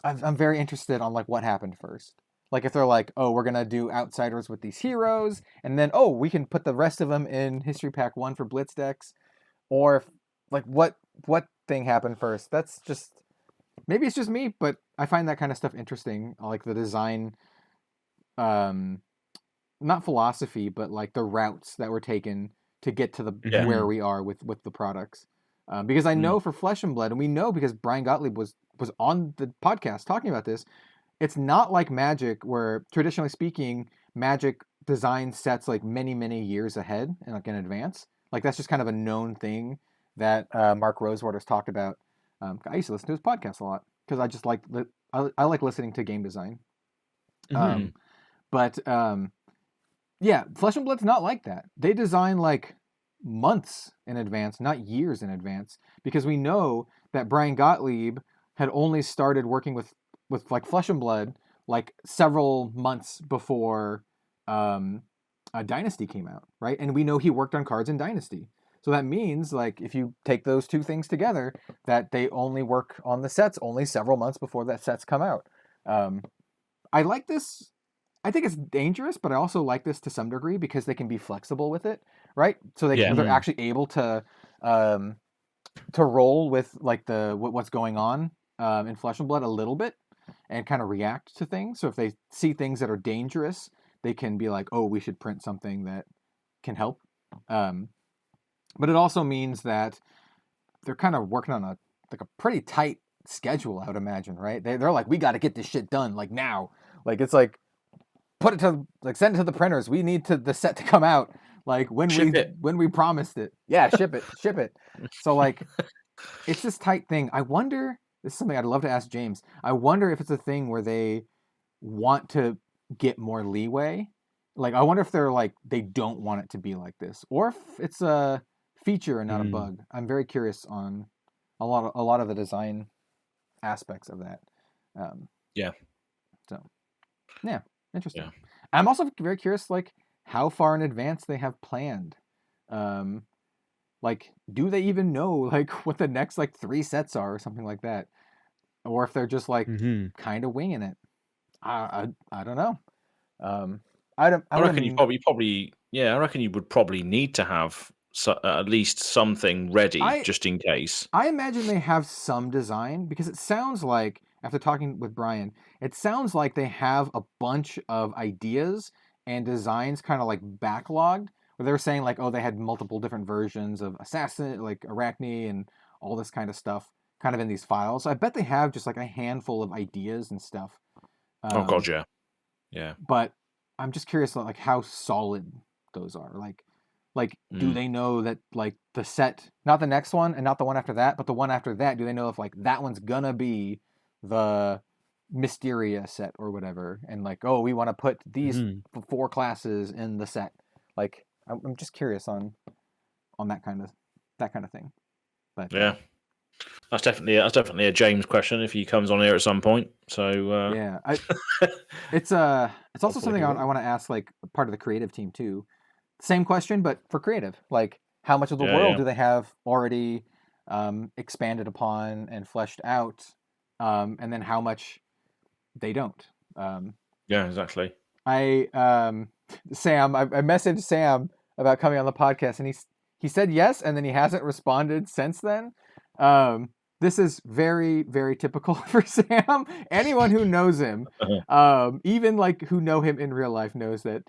I'm very interested on like what happened first. Like if they're like, oh, we're gonna do Outsiders with these heroes, and then oh, we can put the rest of them in History Pack 1 for Blitz decks, or if, like what thing happened first. That's just, maybe it's just me, but I find that kind of stuff interesting. Like the design, not philosophy, but like the routes that were taken to get to the where we are with the products. Because I know for Flesh and Blood, and we know because Brian Gottlieb was on the podcast talking about this, it's not like Magic, where traditionally speaking, Magic design sets like many years ahead and like in advance. Like that's just kind of a known thing that Mark Rosewater's talked about. I used to listen to his podcast a lot. because I just I like listening to game design. Mm-hmm. But yeah, Flesh and Blood's not like that. They design like months in advance, not years in advance, because we know that Brian Gottlieb had only started working with like Flesh and Blood like several months before Dynasty came out, right? And we know he worked on cards in Dynasty. So that means, like, if you take those two things together, that they only work on the sets only several months before that sets come out. I like this. I think it's dangerous, but I also like this to some degree because they can be flexible with it, right? So they're actually able to roll with like what's going on in Flesh and Blood a little bit and kind of react to things. So if they see things that are dangerous, they can be like, oh, we should print something that can help. But it also means that they're kind of working on a pretty tight schedule, I would imagine, right? They're like, we got to get this shit done like now. Like it's like put it to like send it to the printers. We need the set to come out like when we promised it. Yeah, ship it. So like it's this tight thing. I wonder, this is something I'd love to ask James. I wonder if it's a thing where they want to get more leeway. Like I wonder if they're like they don't want it to be like this, or if it's a feature and not a bug. I'm very curious on a lot of the design aspects of that. So yeah, interesting. I'm also very curious, like how far in advance they have planned. Like, do they even know like what the next like 3 sets are or something like that, or if they're just like kind of winging it? I don't know. I reckon you I reckon you would probably need to have at least something ready just in case. I imagine they have some design because it sounds like, after talking with Brian, it sounds like they have a bunch of ideas and designs kind of like backlogged, where they were saying like, oh, they had multiple different versions of Assassin, like Arachne and all this kind of stuff kind of in these files. So I bet they have just like a handful of ideas and stuff. Oh god, yeah. Yeah. But I'm just curious like how solid those are. Like, do they know that like the set, not the next one and not the one after that, but the one after that, do they know if like that one's gonna be the Mysteria set or whatever? And like, oh, we want to put these 4 classes in the set. Like, I'm just curious on that kind of thing. But yeah, that's definitely a James question if he comes on here at some point. So yeah, it's also something I want to ask like part of the creative team too. Same question, but for creative, like how much of the world do they have already expanded upon and fleshed out, and then how much they don't. Yeah, exactly. I messaged Sam about coming on the podcast, and he said yes, and then he hasn't responded since then. This is very, very typical for Sam. Anyone who knows him, even like who know him in real life, knows that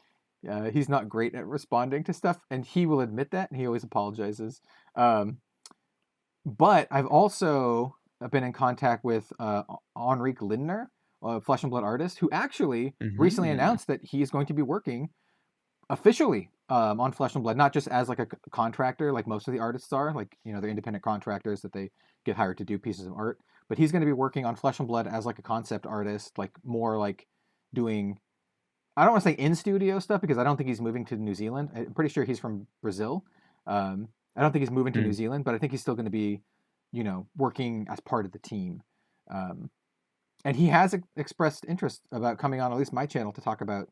he's not great at responding to stuff, and he will admit that, and he always apologizes. But I've also been in contact with Henrik Lindner, a Flesh and Blood artist, who actually recently announced that he is going to be working officially on Flesh and Blood, not just as like a contractor like most of the artists are, like, you know, they're independent contractors that they get hired to do pieces of art, but he's going to be working on Flesh and Blood as like a concept artist, like more like doing, I don't want to say in studio stuff because I don't think he's moving to New Zealand. I'm pretty sure he's from Brazil. I don't think he's moving to New Zealand, but I think he's still going to be, you know, working as part of the team. And he has expressed interest about coming on at least my channel to talk about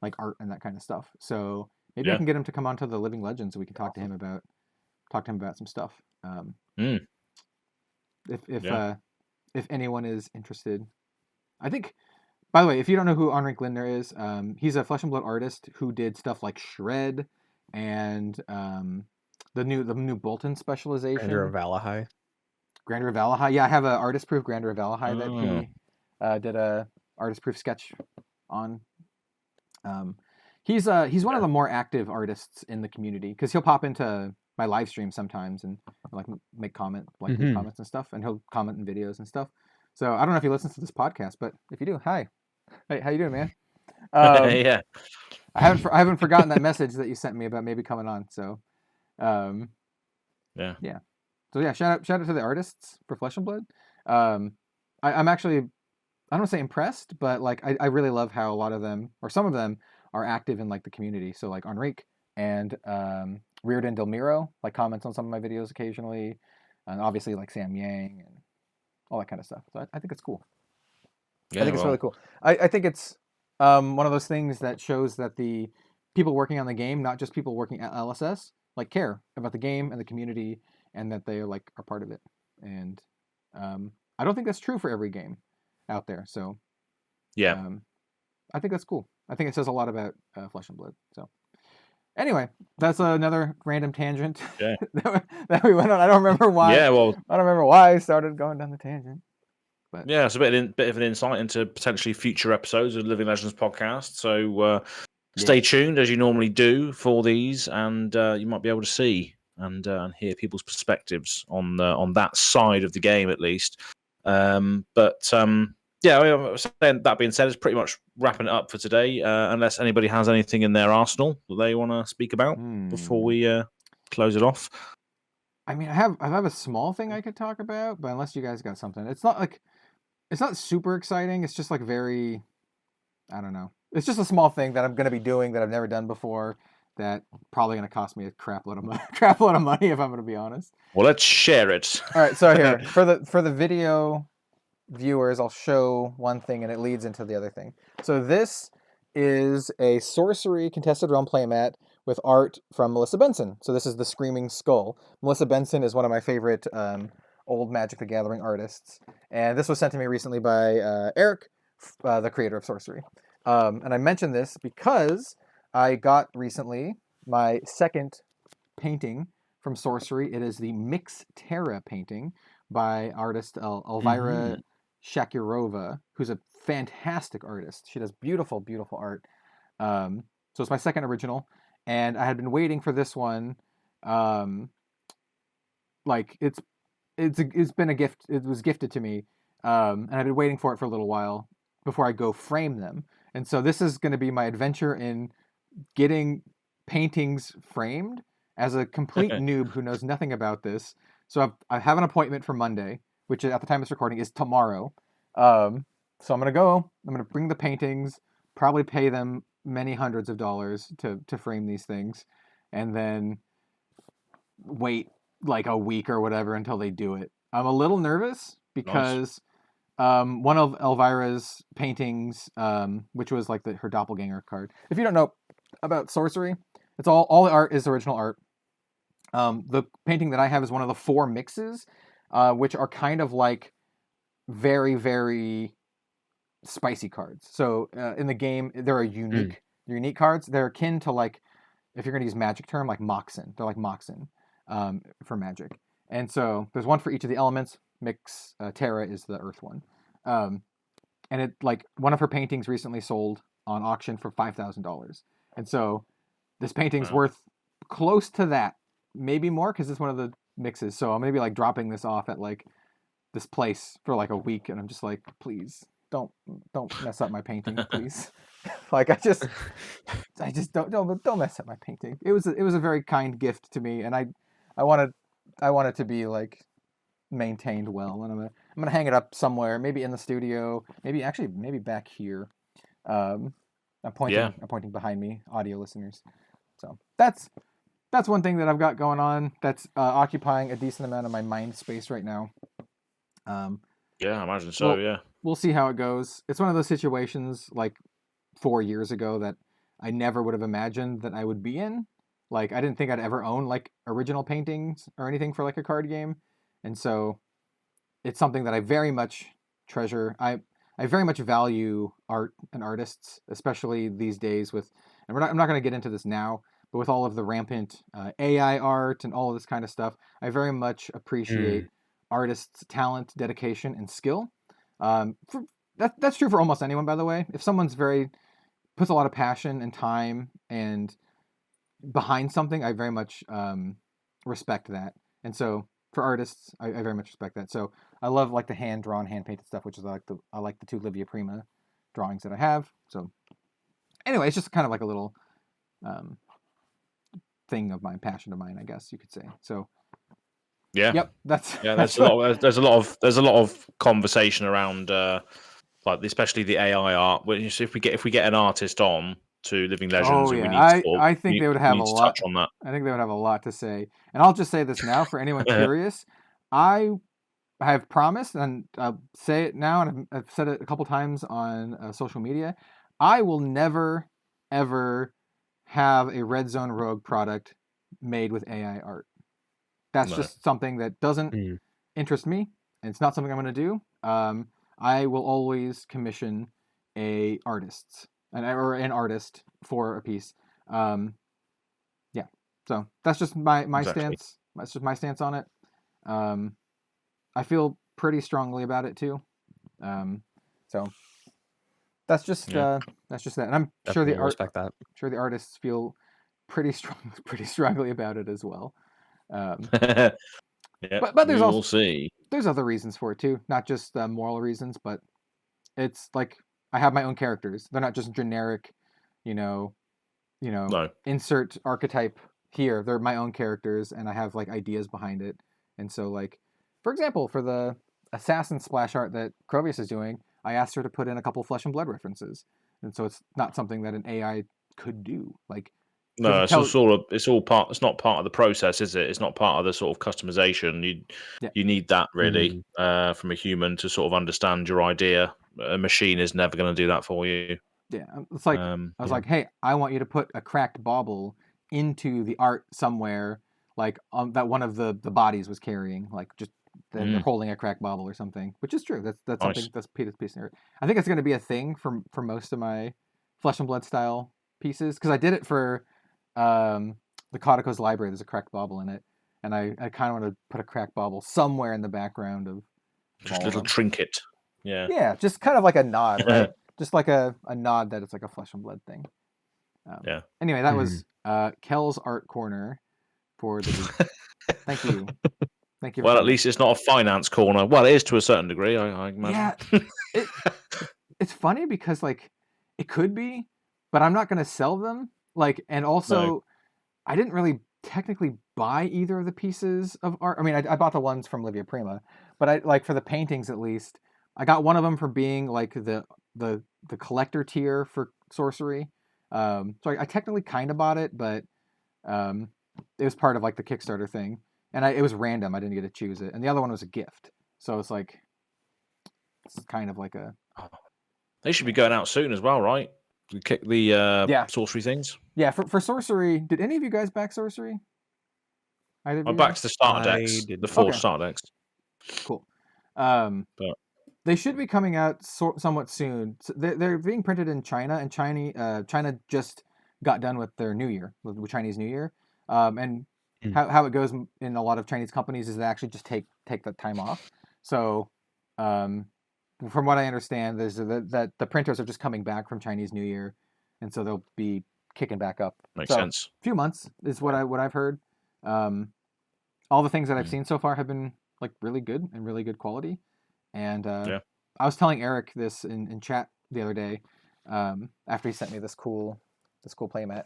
like art and that kind of stuff. So maybe I can get him to come onto the Living Legends so we can talk to him about some stuff. If anyone is interested, I think. By the way, if you don't know who Henrik Lindner is, he's a Flesh and Blood artist who did stuff like Shred and the new Bolton specialization. Grandeur of Valahai. Yeah, I have an artist proof Grandeur of Valahai that he did a artist proof sketch on. He's one of the more active artists in the community because he'll pop into my live stream sometimes and like make comments and stuff, and he'll comment in videos and stuff. So I don't know if he listens to this podcast, but if you do, hi. Hey, how you doing, man? Yeah. I haven't forgotten that message that you sent me about maybe coming on. So, yeah. So yeah, shout out to the artists for Flesh and Blood. I'm actually, I don't want to say impressed, but like I really love how a lot of them, or some of them, are active in like the community. So like Enrique and Reardon Delmiro like comments on some of my videos occasionally, and obviously like Sam Yang and all that kind of stuff. So I think it's cool. Yeah, I think it's really cool. I think it's one of those things that shows that the people working on the game, not just people working at LSS, like care about the game and the community, and that they like are part of it. And I don't think that's true for every game out there. So yeah. I think that's cool. I think it says a lot about Flesh and Blood. So anyway, that's another random tangent Yeah. that we went on. I don't remember why. Yeah, well, I don't remember why I started going down the tangent. But yeah, it's a bit of an insight into potentially future episodes of the Living Legends podcast. So stay tuned as you normally do for these, and you might be able to see and hear people's perspectives on that side of the game at least. Yeah, that being said, it's pretty much wrapping it up for today. Unless anybody has anything in their arsenal that they want to speak about before we close it off. I mean, I have a small thing I could talk about, but unless you guys got something, it's not super exciting. It's just like very, I don't know. It's just a small thing that I'm going to be doing that I've never done before. That probably going to cost me a crap load of money if I'm going to be honest. Well, let's share it. All right, so here for the video viewers, I'll show one thing and it leads into the other thing. So this is a sorcery contested realm playmat with art from Melissa Benson. So this is the Screaming Skull. Melissa Benson is one of my favorite old Magic the Gathering artists, and this was sent to me recently by Eric, the creator of Sorcery. And I mention this because I got recently my second painting from Sorcery. It is the Mix Terra painting by artist Elvira Shakirova, who's a fantastic artist. She does beautiful, beautiful art. So it's my second original, and I had been waiting for this one. Like it's been a gift. It was gifted to me, and I've been waiting for it for a little while before I go frame them. And so this is going to be my adventure in getting paintings framed as a complete noob who knows nothing about this. So I have an appointment for Monday, which at the time of this recording is tomorrow. So I'm going to go. I'm going to bring the paintings, probably pay them many hundreds of dollars to frame these things, and then wait like a week or whatever until they do it. I'm a little nervous because one of Elvira's paintings, which was like her doppelganger card. If you don't know about Sorcery, it's all the art is original art. The painting that I have is one of the 4 mixes, which are kind of like very, very spicy cards. So in the game, there are unique cards. They're akin to, like, if you're going to use Magic term, like Moxen. They're like Moxen for Magic. And so there's one for each of the elements. Mix Terra is the Earth one. And it, like, one of her paintings recently sold on auction for $5,000. And so this painting's worth close to that, maybe more, because it's one of the mixes. So I'm gonna be like dropping this off at like this place for like a week, and I'm just like, please don't mess up my painting, please. Like I just don't mess up my painting. It was a very kind gift to me, and I want it to be like maintained well, and I'm gonna hang it up somewhere, maybe in the studio, maybe back here. I'm pointing behind me, audio listeners. So that's one thing that I've got going on that's occupying a decent amount of my mind space right now. Yeah, I imagine so. We'll see how it goes. It's one of those situations like 4 years ago that I never would have imagined that I would be in. Like I didn't think I'd ever own like original paintings or anything for like a card game, and so it's something that I very much treasure. I very much value art and artists, especially these days with, and I'm not going to get into this now, but with all of the rampant AI art and all of this kind of stuff, I very much appreciate artists' talent, dedication, and skill. That's true for almost anyone, by the way. If someone's puts a lot of passion and time and behind something, I very much respect that. And so for artists, I very much respect that. So I love like the hand-drawn, hand-painted stuff, which is I like the 2 Livia Prima drawings that I have. So anyway, it's just kind of like a little thing of mine, passion of mine, I guess you could say. So Yeah. Yep. That's Yeah, that's there's a lot of conversation around like especially the AI art. Which if we get an artist on to Living Legends Oh and we yeah, need to talk, I think they would have we a need to lot. touch on that. I think they would have a lot to say. And I'll just say this now for anyone curious. I have promised, and I'll say it now, and I've said it a couple times on social media. I will never, ever have a Red Zone Rogue product made with AI art. That's No. just something that doesn't Mm. interest me, and it's not something I'm going to do. I will always commission a artist, or an artist for a piece. Yeah, so that's just my Exactly. stance. That's just my stance on it. I feel pretty strongly about it too. So that's just Yeah. that, and I'm sure Definitely respect that. sure the artists feel pretty strongly about it as well. Yeah, But there's we also will see. there's other reasons for it too, not just moral reasons, but it's like I have my own characters. They're not just generic, you know, No. insert archetype here. They're my own characters, and I have like ideas behind it. And so, like, for example, for the assassin splash art that Crovius is doing, I asked her to put in a couple Flesh and Blood references, and so it's not something that an AI could do. Like, No, it's tell- all sort of it's all part. It's not part of the process, is it? It's not part of the sort of customization. Yeah. You need that really from a human to sort of understand your idea. A machine is never going to do that for you. yeah, it's like I was like, hey, I want you to put a cracked bauble into the art somewhere, like that one of the bodies was carrying, like just they're holding a cracked bauble or something, which is true. That's Nice. something that's piece of art. I think it's going to be a thing for most of my Flesh and Blood style pieces, because I did it for the Codico's library. There's a cracked bauble in it, and I kind of want to put a cracked bauble somewhere in the background of Just a all little of them. trinket. Yeah. Yeah, just kind of like a nod, right? Just like a nod that it's like a Flesh and Blood thing. Yeah. Anyway, that was Kel's art corner for the week. Thank you. Thank you. Well, at least it's not a finance corner. Well, it is to a certain degree, I imagine. Yeah, it's funny because like it could be, but I'm not going to sell them. Like, and also, I didn't really technically buy either of the pieces of art. I mean, I bought the ones from Livia Prima, but I like for the paintings at least. I got one of them for being like the collector tier for sorcery. So I technically kind of bought it, but it was part of like the Kickstarter thing, and it was random. I didn't get to choose it, and the other one was a gift. So it's like it's kind of like a. They should be going out soon as well, right? The sorcery things. Yeah, for sorcery. Did any of you guys back sorcery? I backed the starter decks, the 4 starter decks. Cool. But they should be coming out somewhat soon. So they're being printed in China, and China just got done with their New Year, with Chinese New Year. And how it goes in a lot of Chinese companies is they actually just take the time off. So, from what I understand, there's that the printers are just coming back from Chinese New Year, and so they'll be kicking back up. Makes sense. A few months is what I've heard. All the things that I've seen so far have been like really good and really good quality. And I was telling Eric this in chat the other day, after he sent me this cool playmat,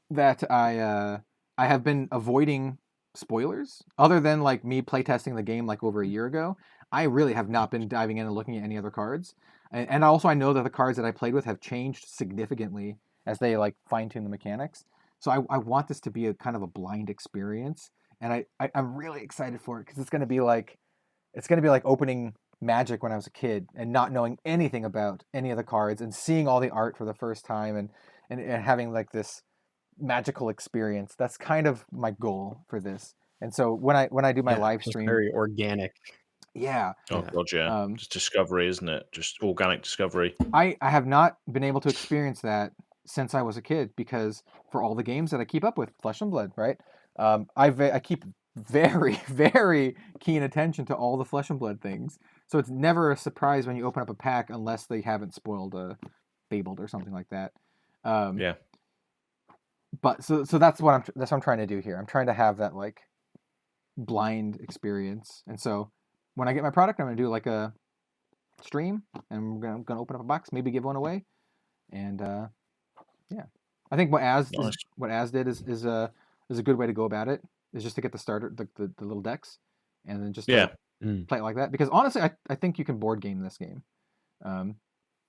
that I have been avoiding spoilers. Other than like me playtesting the game like over a year ago, I really have not been diving in and looking at any other cards. And also I know that the cards that I played with have changed significantly as they like fine tune the mechanics. So I want this to be a kind of a blind experience, and I'm really excited for it because it's gonna be like opening Magic when I was a kid and not knowing anything about any of the cards and seeing all the art for the first time and having like this magical experience. That's kind of my goal for this. And so when I do my live stream, very organic. Yeah. Oh god, yeah. Just discovery, isn't it? Just organic discovery. I have not been able to experience that since I was a kid, because for all the games that I keep up with, Flesh and Blood, right? I keep very, very keen attention to all the Flesh and Blood things. So it's never a surprise when you open up a pack unless they haven't spoiled Fabled or something like that. Yeah. But so that's what I'm trying to do here. I'm trying to have that like blind experience. And so when I get my product, I'm gonna do like a stream, and I'm gonna open up a box, maybe give one away, and yeah, I think what Az did is a good way to go about it. is just to get the starter, the little decks, and then just Yeah. play it like that. Because honestly, I think you can board game this game.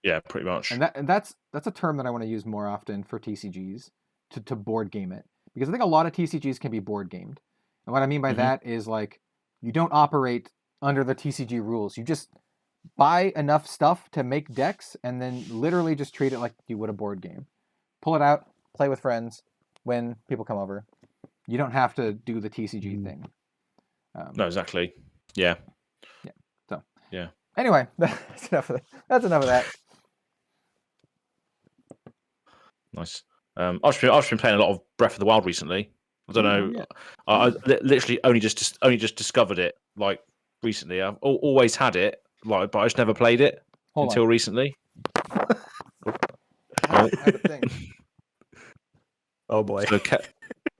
Yeah, pretty much. And that's a term that I want to use more often for TCGs to board game it, because I think a lot of TCGs can be board gamed. And what I mean by that is like you don't operate under the TCG rules. You just buy enough stuff to make decks and then literally just treat it like you would a board game. Pull it out, play with friends when people come over. You don't have to do the TCG thing. No, exactly. Yeah. Yeah. So. Yeah. Anyway, that's enough of that. Nice. I've just been playing a lot of Breath of the Wild recently. I don't know. Yeah. I literally only just discovered it like recently. I've always had it, like, but I just never played it until recently. Oh boy.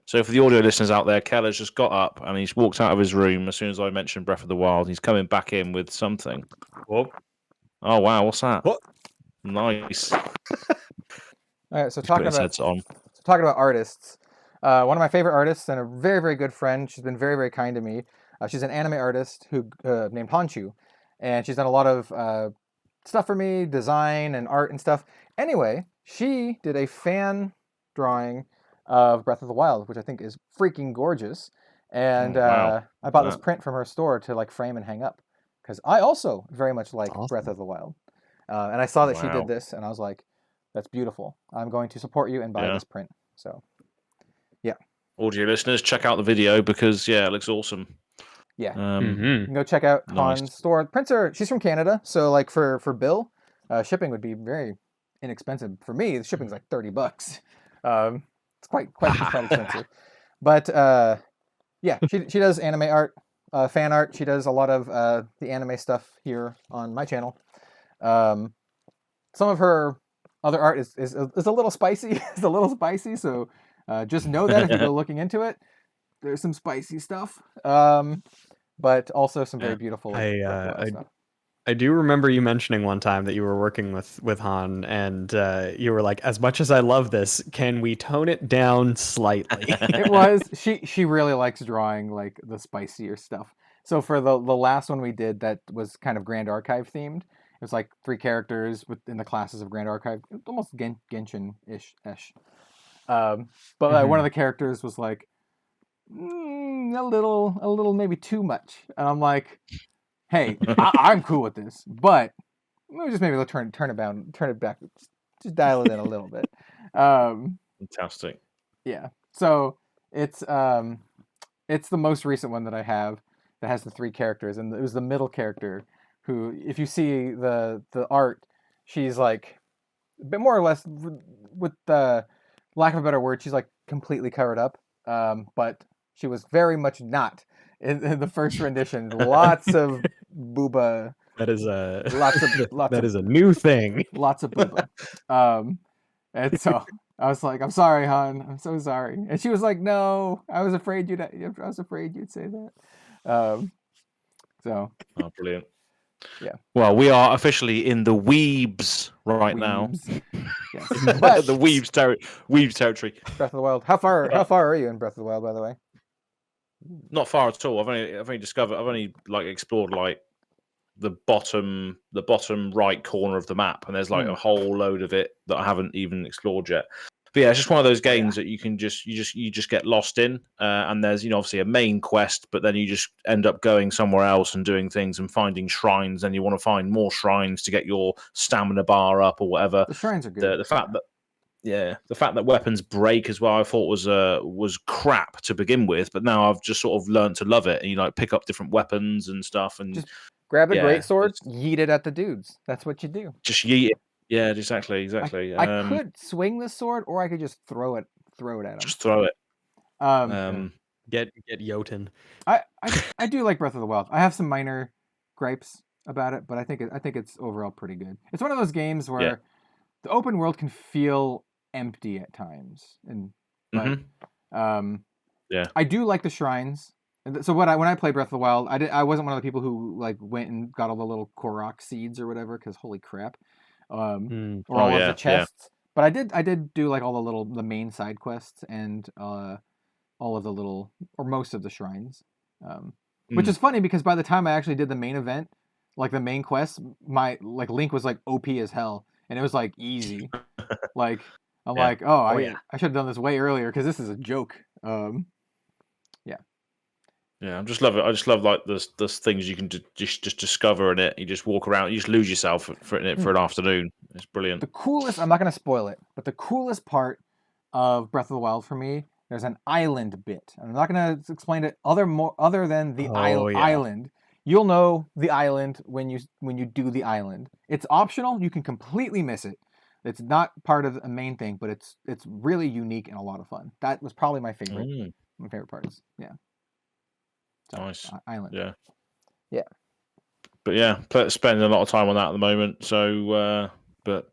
So for the audio listeners out there, Keller's just got up and he's walked out of his room as soon as I mentioned Breath of the Wild. He's coming back in with something. Whoa. Oh wow, what's that? What? Nice. All right, so talking about artists, one of my favorite artists and a very, very good friend. She's been very, very kind to me. She's an anime artist who named Honshu, and she's done a lot of stuff for me, design and art and stuff. Anyway, she did a fan drawing of Breath of the Wild, which I think is freaking gorgeous. And I bought this print from her store to like frame and hang up, because I also very much like Breath of the Wild. And I saw that she did this, and I was like, that's beautiful. I'm going to support you and buy this print. So, yeah. Audio listeners, check out the video because, yeah, it looks awesome. Yeah. You can go check out Han's store. She's from Canada, so like for Bill, shipping would be very inexpensive. For me, the shipping's like $30. It's quite expensive. But yeah, she does anime art, fan art. She does a lot of the anime stuff here on my channel. Some of her other art is a little spicy. It's a little spicy, so just know that if you go looking into it, there's some spicy stuff. But also some very beautiful stuff. I do remember you mentioning one time that you were working with Han, and you were like, as much as I love this, can we tone it down slightly? It was. She really likes drawing like the spicier stuff. So for the last one we did that was kind of Grand Archive themed. It was like 3 characters within the classes of Grand Archive, almost Genshin-ish. But one of the characters was like a little maybe too much, and I'm like, hey, I'm cool with this, but maybe turn it back, just dial it in a little bit. Fantastic. Yeah. So it's the most recent one that I have that has the 3 characters, and it was the middle character who, if you see the art, she's like a bit more or less, with the lack of a better word, she's like completely covered up. But she was very much not in the first rendition. Lots of booba. That is a lots is a new thing. Lots of booba. And so I was like, I'm sorry, hon. I'm so sorry. And she was like, no, I was afraid you'd say that. So. Oh, brilliant. Yeah. Well, we are officially in the weebs right now. Yes. The weebs territory. Breath of the Wild. How far are you in Breath of the Wild, by the way? Not far at all. I've only like explored like the bottom right corner of the map, and there's like a whole load of it that I haven't even explored yet. But yeah, it's just one of those games that you just get lost in, and there's obviously a main quest, but then you just end up going somewhere else and doing things and finding shrines, and you want to find more shrines to get your stamina bar up or whatever. The shrines are good. The fact that weapons break as well, I thought was crap to begin with, but now I've just sort of learned to love it, and you like pick up different weapons and stuff, and just grab a great sword, yeet it at the dudes. That's what you do. Just yeet it. Yeah, exactly. I could swing the sword, or I could just throw it at him. Just throw it. Get Jotun. I do like Breath of the Wild. I have some minor gripes about it, but I think it's overall pretty good. It's one of those games where the open world can feel empty at times, but I do like the shrines. So when I played Breath of the Wild, I wasn't one of the people who like went and got all the little Korok seeds or whatever, because holy crap. Or all of the chests. But I did do like all the main side quests, and all of the little, or most of the shrines. Which is funny because by the time I actually did the main event, like the main quest, my like Link was like OP as hell, and it was like easy. Like I'm Yeah. like, oh, yeah. I should have done this way earlier because this is a joke. Yeah, I just love it. I just love like the things you can just discover in it. You just walk around, you just lose yourself in it for an afternoon. It's brilliant. The coolest, I'm not going to spoil it, but the coolest part of Breath of the Wild for me, there's an island bit. I'm not going to explain it other than the island. You'll know the island when you do the island. It's optional. You can completely miss it. It's not part of a main thing, but it's really unique and a lot of fun. That was probably my favorite. My favorite parts. Yeah. So, Nice. Island. Yeah. But yeah, spending a lot of time on that at the moment. So, but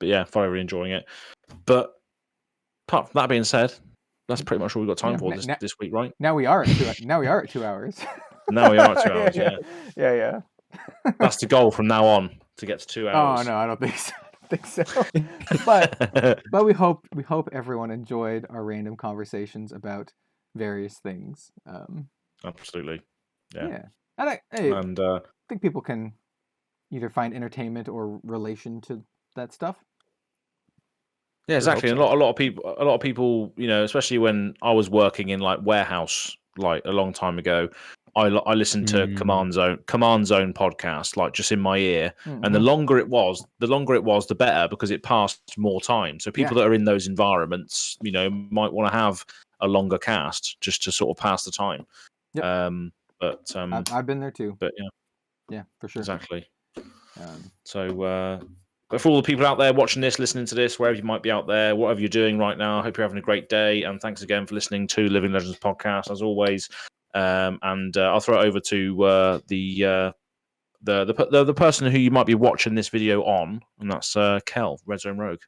yeah, thoroughly enjoying it. But apart from that being said, that's pretty much all we've got time for this week, right? Now we are at 2 hours. Now we are at 2 hours. Yeah. That's the goal from now on, to get to 2 hours. Oh no, I don't think so. But we hope everyone enjoyed our random conversations about various things. Absolutely. Yeah. And I think people can either find entertainment or relation to that stuff. Yeah, exactly. And a lot of people, you know, especially when I was working in like warehouse like a long time ago, I listened to Command Zone podcast like just in my ear, and the longer it was, the better, because it passed more time. So people that are in those environments, you know, might want to have a longer cast just to sort of pass the time. Yep. But I've been there too. But yeah, for sure. Exactly. But for all the people out there watching this, listening to this, wherever you might be out there, whatever you're doing right now, I hope you're having a great day. And thanks again for listening to Living Legends podcast, as always. And I'll throw it over to the person who you might be watching this video on, and that's Kel, Red Zone Rogue.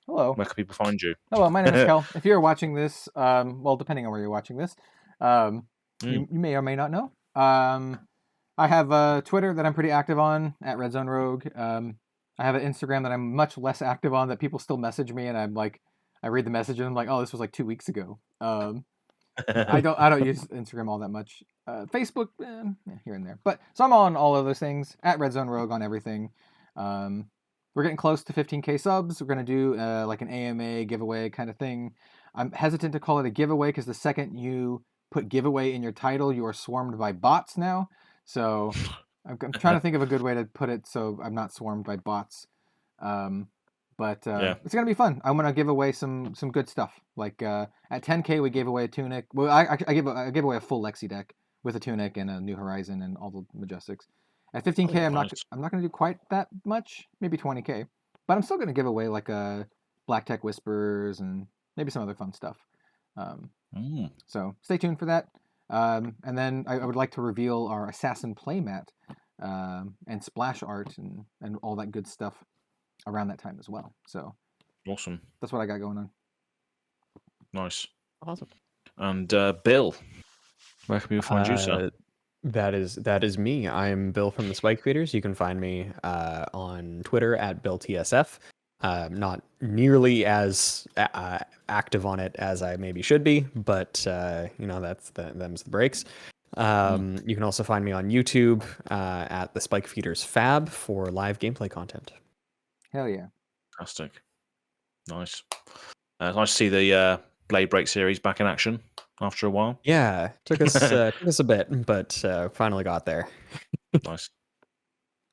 Hello. Where can people find you? Hello, my name is Kel. If you're watching this, well, depending on where you're watching this, you may or may not know. I have Twitter that I'm pretty active on, at Red Zone Rogue. I have an Instagram that I'm much less active on, that people still message me, and I'm like, I read the message and I'm like, oh, this was like 2 weeks ago. I don't use Instagram all that much. Facebook, here and there. But so I'm on all of those things, at Red Zone Rogue on everything. We're getting close to 15K subs. We're gonna do like an AMA giveaway kind of thing. I'm hesitant to call it a giveaway because the second you put giveaway in your title, you are swarmed by bots now. So I'm trying to think of a good way to put it so I'm not swarmed by bots. But it's gonna be fun. I'm gonna give away some good stuff. Like at 10K we gave away a tunic. Well, I gave away a full Lexi deck with a tunic and a New Horizon and all the Majestics. At 15K I'm not gonna do quite that much. Maybe 20K, but I'm still gonna give away like a Black Tech Whispers and maybe some other fun stuff. So stay tuned for that. And then I would like to reveal our Assassin playmat and splash art and all that good stuff around that time as well. So awesome. That's what I got going on. Nice. Awesome. And Bill, where can we find you, sir? That is me. I'm Bill from the Spike Feeders. You can find me on Twitter at BillTSF. Not nearly as active on it as I maybe should be, but you know, them's the breaks. You can also find me on YouTube at the Spike Feeders FAB for live gameplay content. Hell yeah. Fantastic. Nice. Nice to see the Blade Break series back in action after a while. Yeah, took us a bit, but finally got there. Nice.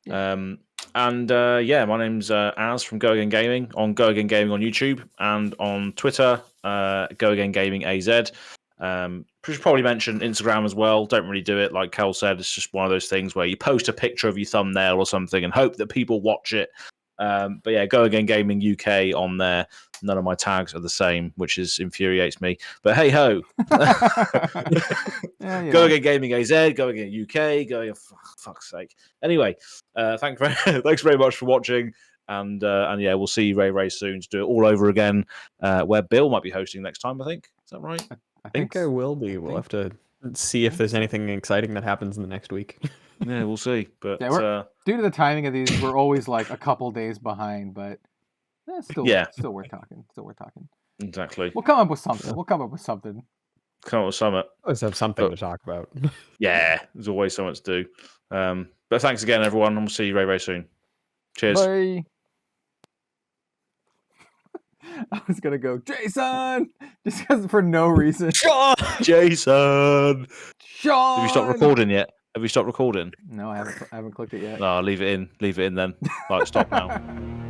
My name's Az from Go Again Gaming, on Go Again Gaming on YouTube, and on Twitter, Go Again Gaming AZ. Should probably mention Instagram as well. Don't really do it, like Kel said. It's just one of those things where you post a picture of your thumbnail or something and hope that people watch it. But yeah, Go Again Gaming UK on there. None of my tags are the same, which infuriates me. But hey ho, Go Again Gaming AZ, Go Again UK, Go Again. Fuck's sake. Anyway, thanks very much for watching, and yeah, we'll see you very soon to do it all over again. Where Bill might be hosting next time, I think. Is that right? I think I will be. We'll have to see if there's anything exciting that happens in the next week. Yeah, we'll see. But due to the timing of these, we're always like a couple days behind, but still worth talking. Still worth talking. Exactly. We'll come up with something. Come up with something. Let's have something But- to talk about. Yeah, there's always so much to do. But thanks again, everyone, and we'll see you very, very soon. Cheers. Bye. I was gonna go, Jason, just because for no reason. Jason! Sean. Have you stopped recording yet? Have you stopped recording? No, I haven't clicked it yet. No, leave it in. Leave it in then. Like, stop now.